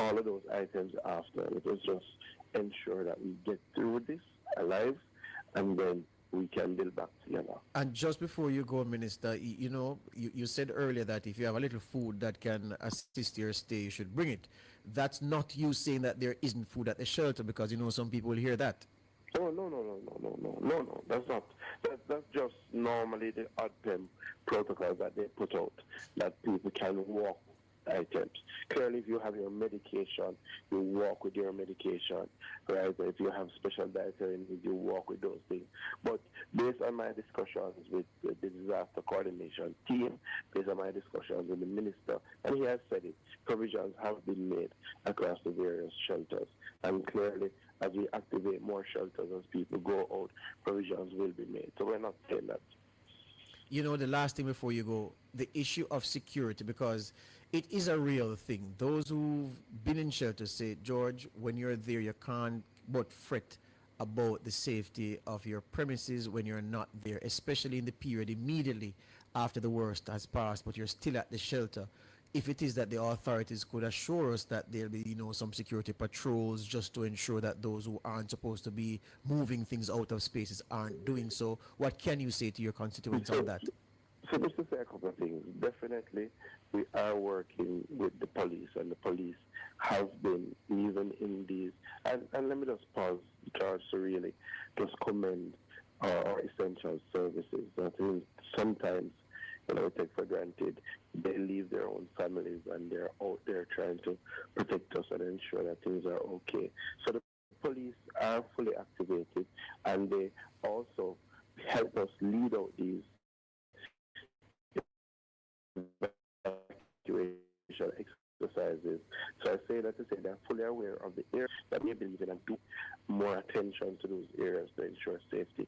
all of those items after. Let us just ensure that we get through this alive, and then we can build back together. And just before you go, Minister, you said earlier that if you have a little food that can assist your stay, you should bring it. That's not you saying that there isn't food at the shelter, because some people will hear that. Oh, no. That's not. That's just normally the ADPEM protocols that they put out, that people can walk items. Clearly, if you have your medication, you walk with your medication, right? If you have special dietary needs, you walk with those things. But based on my discussions with the disaster coordination team, based on my discussions with the minister, and he has said it, provisions have been made across the various shelters. And clearly, as we activate more shelters, as people go out, provisions will be made. So we're not saying that. The last thing before you go, the issue of security, because it is a real thing. Those who've been in shelters say, George, when you're there, you can't but fret about the safety of your premises when you're not there, especially in the period immediately after the worst has passed, but you're still at the shelter. If it is that the authorities could assure us that there'll be, some security patrols just to ensure that those who aren't supposed to be moving things out of spaces aren't doing so, what can you say to your constituents on that? So just to say a couple of things. Definitely, we are working with the police, and the police have been even in these. And let me just pause, George, to really just commend our essential services. I think sometimes, we take for granted, they leave their own families and they're out there trying to protect us and ensure that things are okay. So the police are fully activated, and they also help us lead out these evacuation exercises. So I say that to say they're fully aware of the area that we believe in, and do more attention to those areas to ensure safety.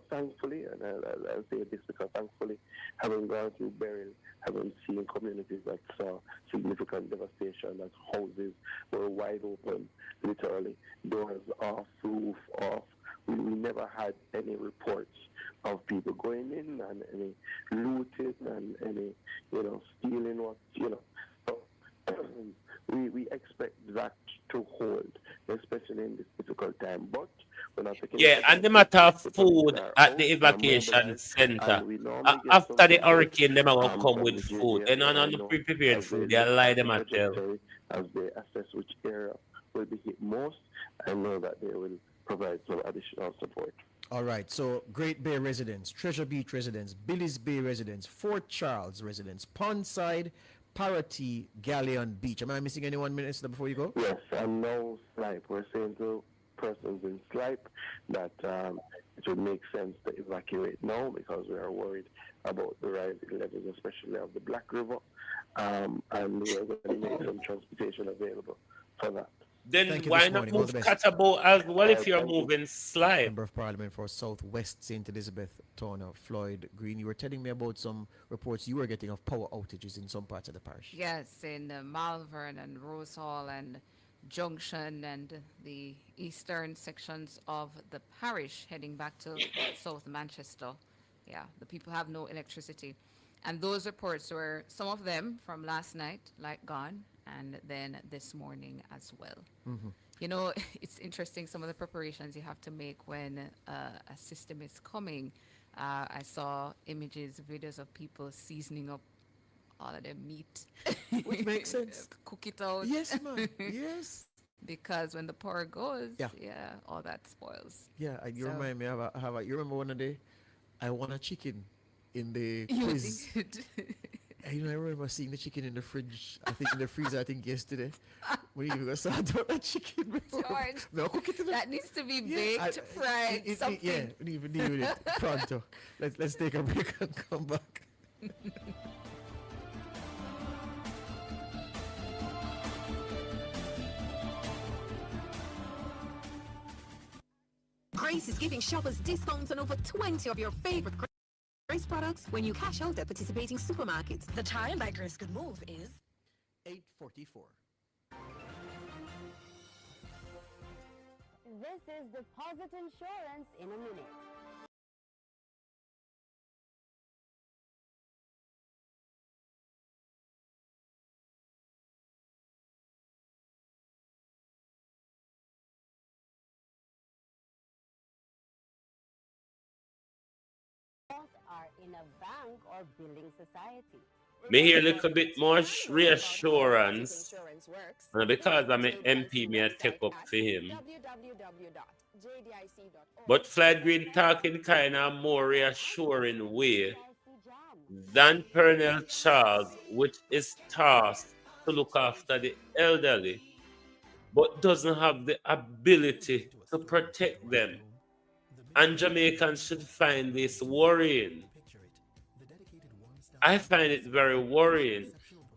Thankfully, and I'll say this because thankfully, having gone through burial, having seen communities that saw significant devastation, that houses were wide open, literally, doors off, roof off. We never had any reports of people going in and any looting and any, stealing what, So we expect that to hold, especially in this difficult time. But we're not taking and the matter of food at the evacuation center. After the hurricane, they will come with food. They're not on the pre-prepared food. They lie them at tell. As they assess which area will be hit most, I know that they will provide some additional support. All right. So Great Bay residents, Treasure Beach residents, Billy's Bay residents, Fort Charles residents, Pondside, Parati, Galleon Beach. Am I missing anyone, Minister, before you go? Yes, and no Slipe. We're saying to persons in Slipe that it would make sense to evacuate now because we are worried about the rising levels, especially of the Black River, and we are going to make some transportation available for that. Then why not move Catabo as well if you're moving Slipe? Member of Parliament for Southwest St. Elizabeth, Turner, Floyd Green. You were telling me about some reports you were getting of power outages in some parts of the parish. Yes, in Malvern and Rose Hall and Junction and the eastern sections of the parish heading back to South Manchester. Yeah, the people have no electricity. And those reports were, some of them from last night, like gone, and then this morning as well. Mm-hmm. You know, it's interesting some of the preparations you have to make when a system is coming. I saw images, videos of people seasoning up all of their meat. Which makes sense. Cook it out. Yes, man. Yes. Because when the power goes, yeah, all that spoils. Yeah, you remind me of you remember one day I won a chicken in the quiz. You know, I remember seeing the chicken in the fridge, I think in the freezer, I think yesterday. When you start out that chicken before. George, no, cook it that needs to be baked, fried, something. Yeah, we need to deal with it pronto. Let's take a break and come back. Grace is giving shoppers discounts on over 20 of your favorite Grace products when you cash out at participating supermarkets. The time by Grace Good Move is 8:44. This is Deposit Insurance in a minute. Are in a bank or building society. Me hear a little bit more reassurance. And because I'm an MP, me I take up for him. But Flat Green talking kind of more reassuring way than Pernell Charles, which is tasked to look after the elderly, but doesn't have the ability to protect them. And Jamaicans should find this worrying. I find it very worrying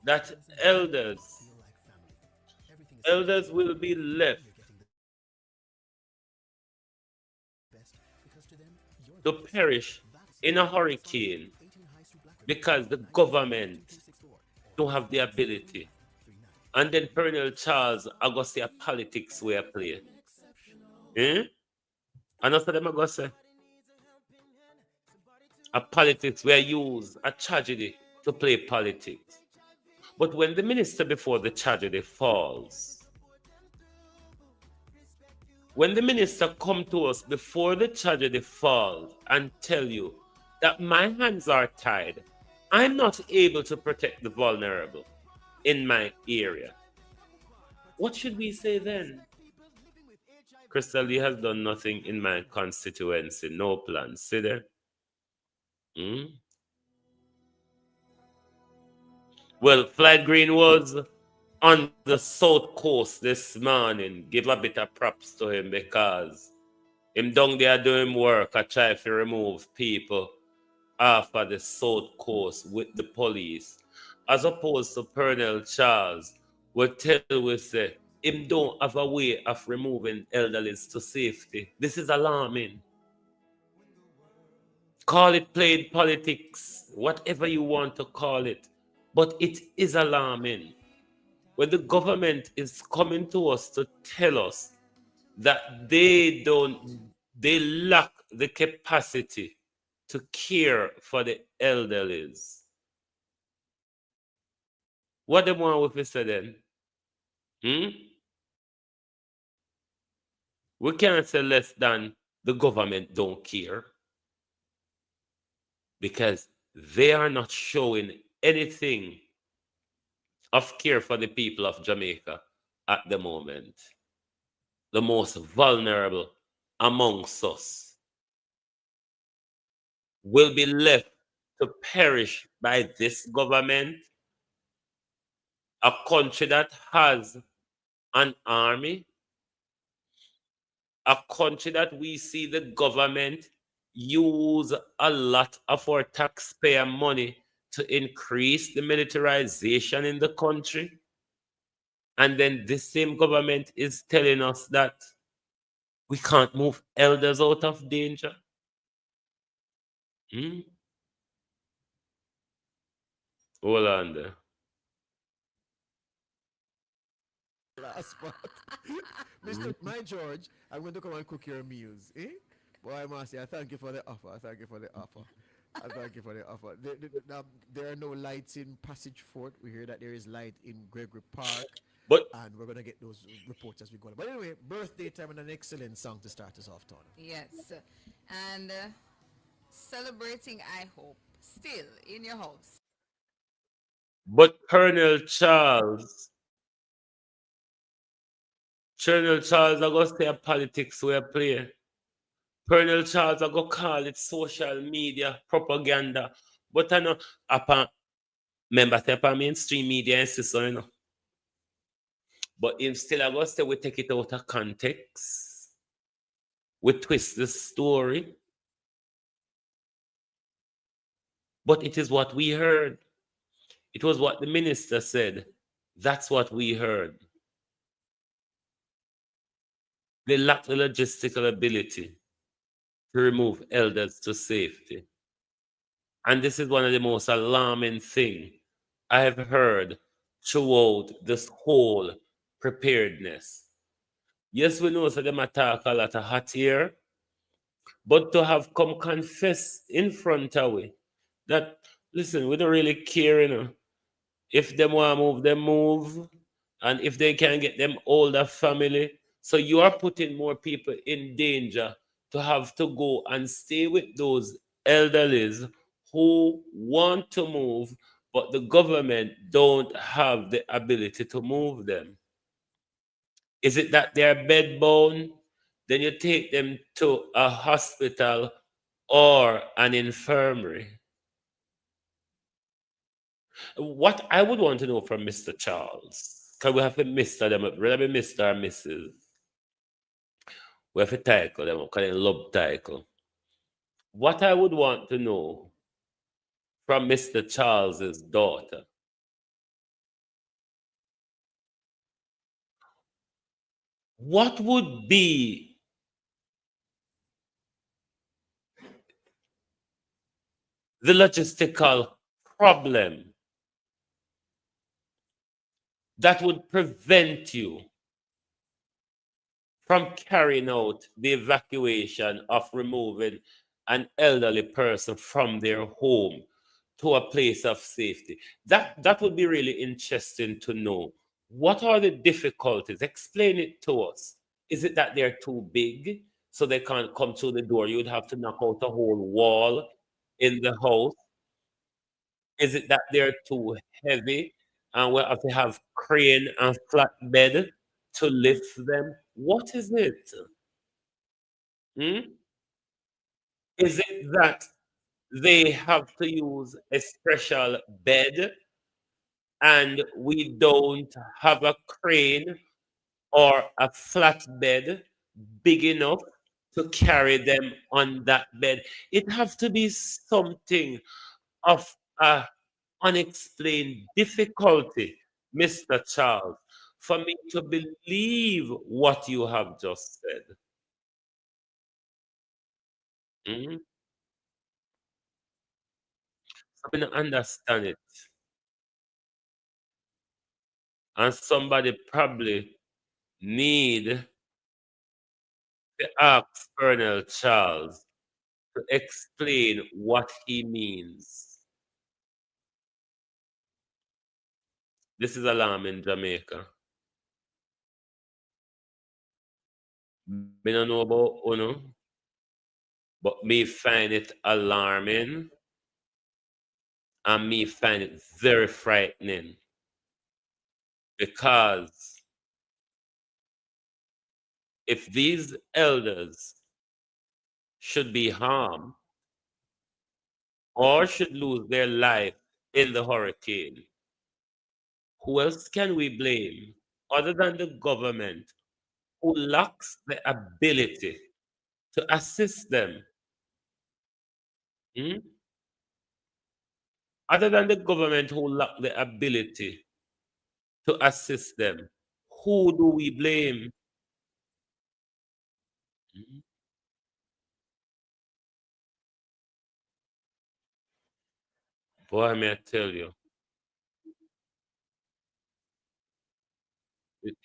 that elders will be left to perish in a hurricane because the government don't have the ability. And then Pernell Charles, I go see a politics where play. And after them, I go say, a politics where use a tragedy to play politics. But when the minister before the tragedy falls, when the minister come to us before the tragedy falls and tell you that my hands are tied, I'm not able to protect the vulnerable in my area, what should we say then? Crystal Lee has done nothing in my constituency, no plans. See there? Well, Flat Green was on the south coast this morning. Give a bit of props to him because him down there doing work. I try to remove people off of the south coast with the police. As opposed to Pernell Charles, will tell we say him don't have a way of removing elderlies to safety. This is alarming. Call it played politics, whatever you want to call it, but it is alarming when the government is coming to us to tell us that they lack the capacity to care for the elderlies. What they want with us then? We can't say less than the government don't care, because they are not showing anything of care for the people of Jamaica at the moment. The most vulnerable amongst us. will be left to perish by this government, a country that has an army, a country that we see the government use a lot of our taxpayer money to increase the militarization in the country. And then this same government is telling us that we can't move elders out of danger. Hold on there. Last part. Mr. My George, I'm going to come and cook your meals. Eh? Boy, Marcy, I thank you for the offer. I thank you for the offer. I thank you for the offer. There are no lights in Passage Fort. We hear that there is light in Gregory Park. But and we're going to get those reports as we go on. But anyway, birthday time and an excellent song to start us off, Tony. Yes. And celebrating, I hope, still in your house. But Colonel Charles, I go say politics where play. Colonel Charles, I go call it social media propaganda. But I know, remember, say mainstream media insists on, you know. But him still, I go say we take it out of context. We twist the story. But it is what we heard. It was what the minister said. That's what we heard. They lack the logistical ability to remove elders to safety. And this is one of the most alarming things I have heard throughout this whole preparedness. Yes, we know that them attack a lot of hot air, but to have come confess in front of we that, listen, we don't really care, you know. If them want to move, them move. And if they can get them older family, so you are putting more people in danger to have to go and stay with those elderlies who want to move, but the government don't have the ability to move them. Is it that they're bedbound? Then you take them to a hospital or an infirmary. What I would want to know from Mr. Charles, can we have a Mr. them, rather be Mr. or Mrs. We have a title them, kind of love title. What I would want to know from Mr. Charles's daughter, what would be the logistical problem that would prevent you from carrying out the evacuation of removing an elderly person from their home to a place of safety? That would be really interesting to know. What are the difficulties? Explain it to us. Is it that they're too big so they can't come through the door? You would have to knock out a whole wall in the house. Is it that they're too heavy and we have to have crane and flatbed to lift them? What is it? Is it that they have to use a special bed and we don't have a crane or a flatbed big enough to carry them on that bed? It has to be something of a unexplained difficulty, Mr. Charles, for me to believe what you have just said. I don't understand it. And somebody probably need to ask Colonel Charles to explain what he means. This is alarm in Jamaica. Me don't know about Uno, but me find it alarming and me find it very frightening because if these elders should be harmed, or should lose their life in the hurricane. Who else can we blame other than the government, who lacks the ability to assist them? Hmm? Other than the government who lack the ability to assist them, who do we blame? Hmm? Boy, may I tell you, it,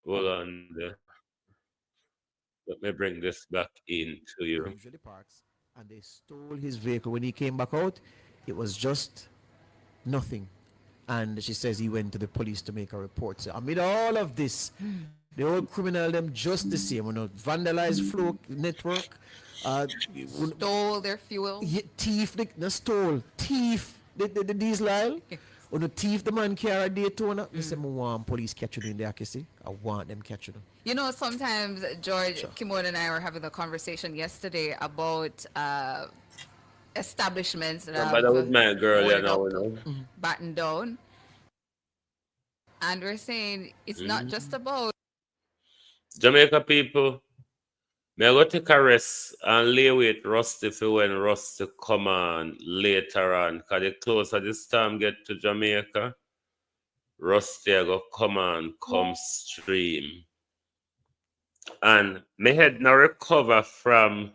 hold on there. Let me bring this back into you. Usually parks, and they stole his vehicle. When he came back out, it was just nothing. And she says he went to the police to make a report. So amid all of this, the old criminal them just the same. Vandalized flow network, Stole their fuel. thief, no stole, thief the diesel aisle. When the thief the man carry Daytona, they say, I want police catch you in the accuracy. I want them catch you. You know, sometimes, George, Kimon and I were having a conversation yesterday about establishments that Somebody have with my girl, you boarded know, up, battened down. And we're saying it's not just about Jamaica people, may I go take a rest and lay with Rusty for when Rusty come on later on. Because the closer this time get to Jamaica, Rusty I go come on, come stream. And my head now recover from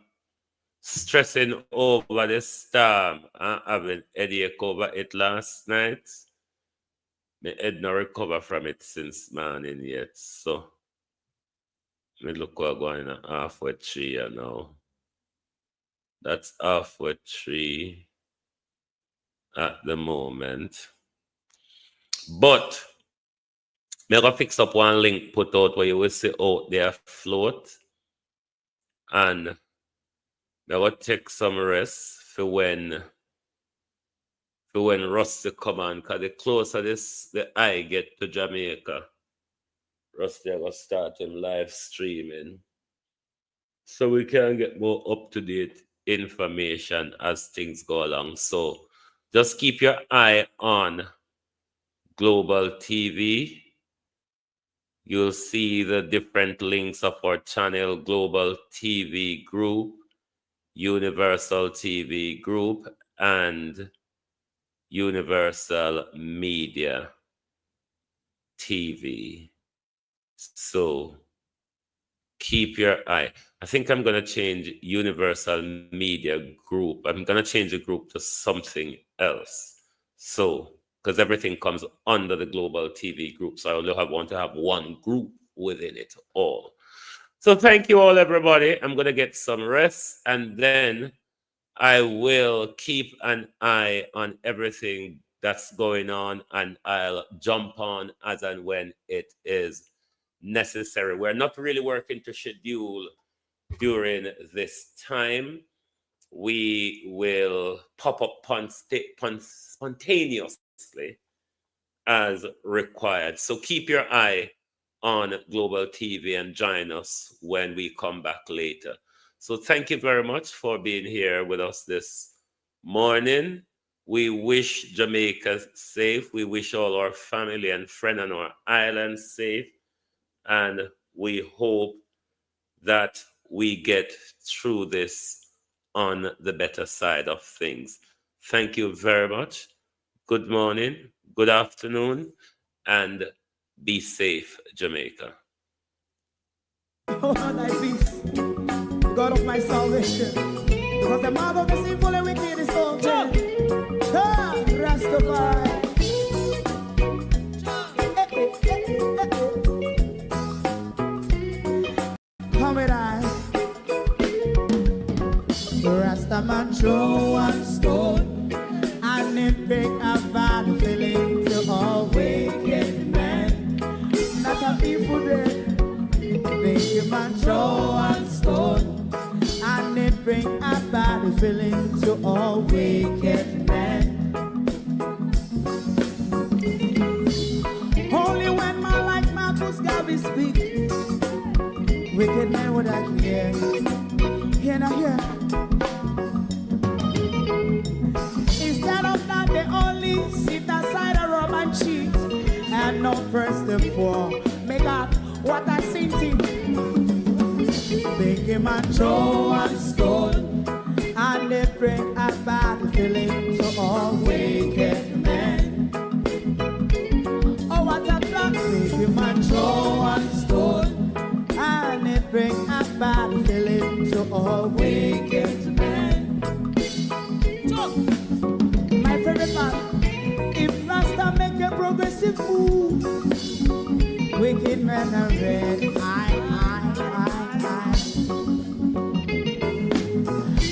stressing over the storm and having headache over it last night. My head now recover from it since morning yet. So me look what going on halfway tree here now. That's halfway tree at the moment. But me gonna fix up one link put out where you will see out there float. And me gonna take some rest for when Rusty come on, because the closer the eye get to Jamaica, Rusty gonna start him live streaming. So we can get more up-to-date information as things go along. So just keep your eye on Global TV. You'll see the different links of our channel, Global TV Group, Universal TV Group, and Universal Media TV. So keep your eye. I think I'm going to change Universal Media Group. I'm going to change the group to something else. So, because everything comes under the Global TV Group. So I only want to have one group within it all. So thank you all, everybody. I'm going to get some rest, and then I will keep an eye on everything that's going on, and I'll jump on as and when it is necessary. We're not really working to schedule during this time. We will pop up spontaneously as required. So keep your eye on Global TV and join us when we come back later. So thank you very much for being here with us this morning. We wish Jamaica safe. We wish all our family and friends on our island safe. And we hope that we get through this on the better side of things. Thank you very much. Good morning, good afternoon, and be safe, Jamaica. Oh, thy peace, God of my salvation, because the mouth of the sinful and wicked is open. Rastafari. Come with I. Rastaman throw one stone, and it pick a bad feeling to all wicked men. That's a people day. Make a man throw one stone, and it bring a bad feeling to all wicked men. Only when man like Marcus Garvey speak, wicked men would I hear. Hear now hear. and not first and four. Make up what I sing to you. Big man throw and stone, and they bring a bad feeling to all wicked men. Oh, what a black big man throw and stone, and they bring a bad feeling to all wicked men. So, my favorite part, if Rasta make a progressive move, wicked men are red.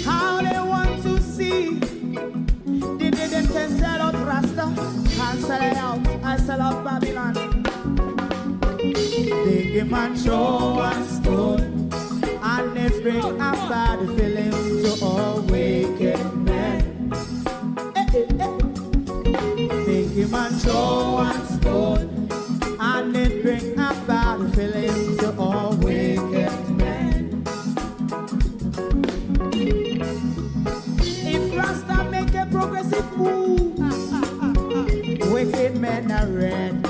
How they want to see, they didn't can sell out Rasta, and sell it out, I sell out Babylon. They give man show and stone, and they bring a bad feeling to all wicked men. They give man show and stone, and they bring a bad feeling to all wicked men. If Rasta make a progressive move, wicked men are red.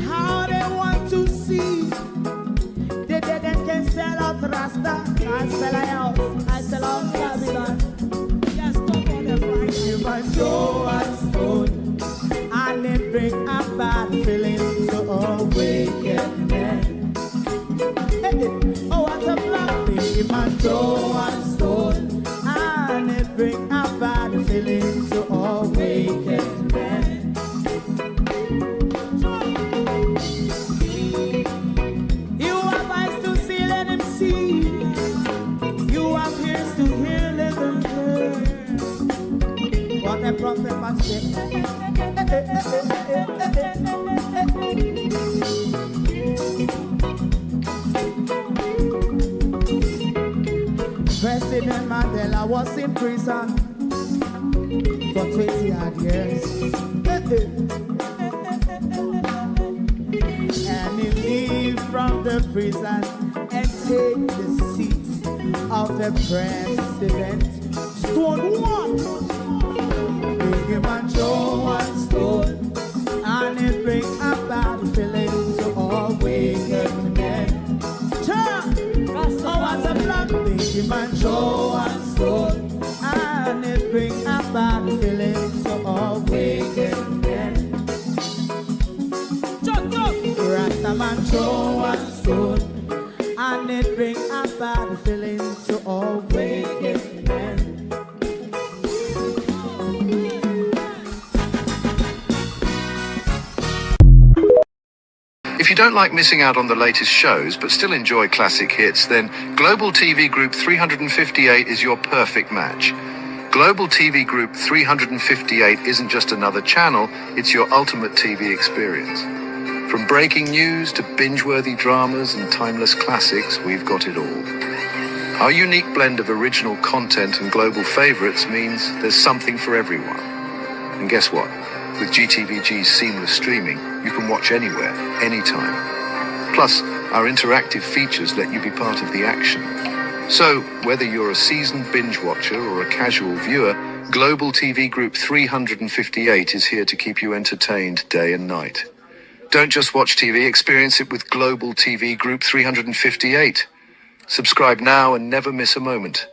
How they want to see, they didn't can sell out Rasta, I sell out, I sell out Babylon. Just talk on the Friday. Give a show and stone, and they bring a bad feeling to all wicked men. Oh, what a black big man throw and stone, and they bring a bad feeling to all wicked men. You have eyes to see, let him see. You have ears to hear, let them hear. What a prophet must say. President Mandela was in prison for 20 odd years. And he leave from the prison and take the seat of the president. Stone one, big man show and stone, and it bring a bad feeling to all wicked men. Oh, what a black big man show and stone, and it bring a bad feeling to all wicked men. Rasta man show and stone, and it bring a bad feeling to all wicked men. If you don't like missing out on the latest shows but still enjoy classic hits, then Global TV Group 358 is your perfect match. Global TV Group 358 isn't just another channel, it's your ultimate TV experience. From breaking news to binge-worthy dramas and timeless classics, we've got it all. Our unique blend of original content and global favorites means there's something for everyone. And guess what? With GTVG's seamless streaming, you can watch anywhere, anytime. Plus, our interactive features let you be part of the action. So, whether you're a seasoned binge watcher or a casual viewer, Global TV Group 358 is here to keep you entertained day and night. Don't just watch TV, experience it with Global TV Group 358. Subscribe now and never miss a moment.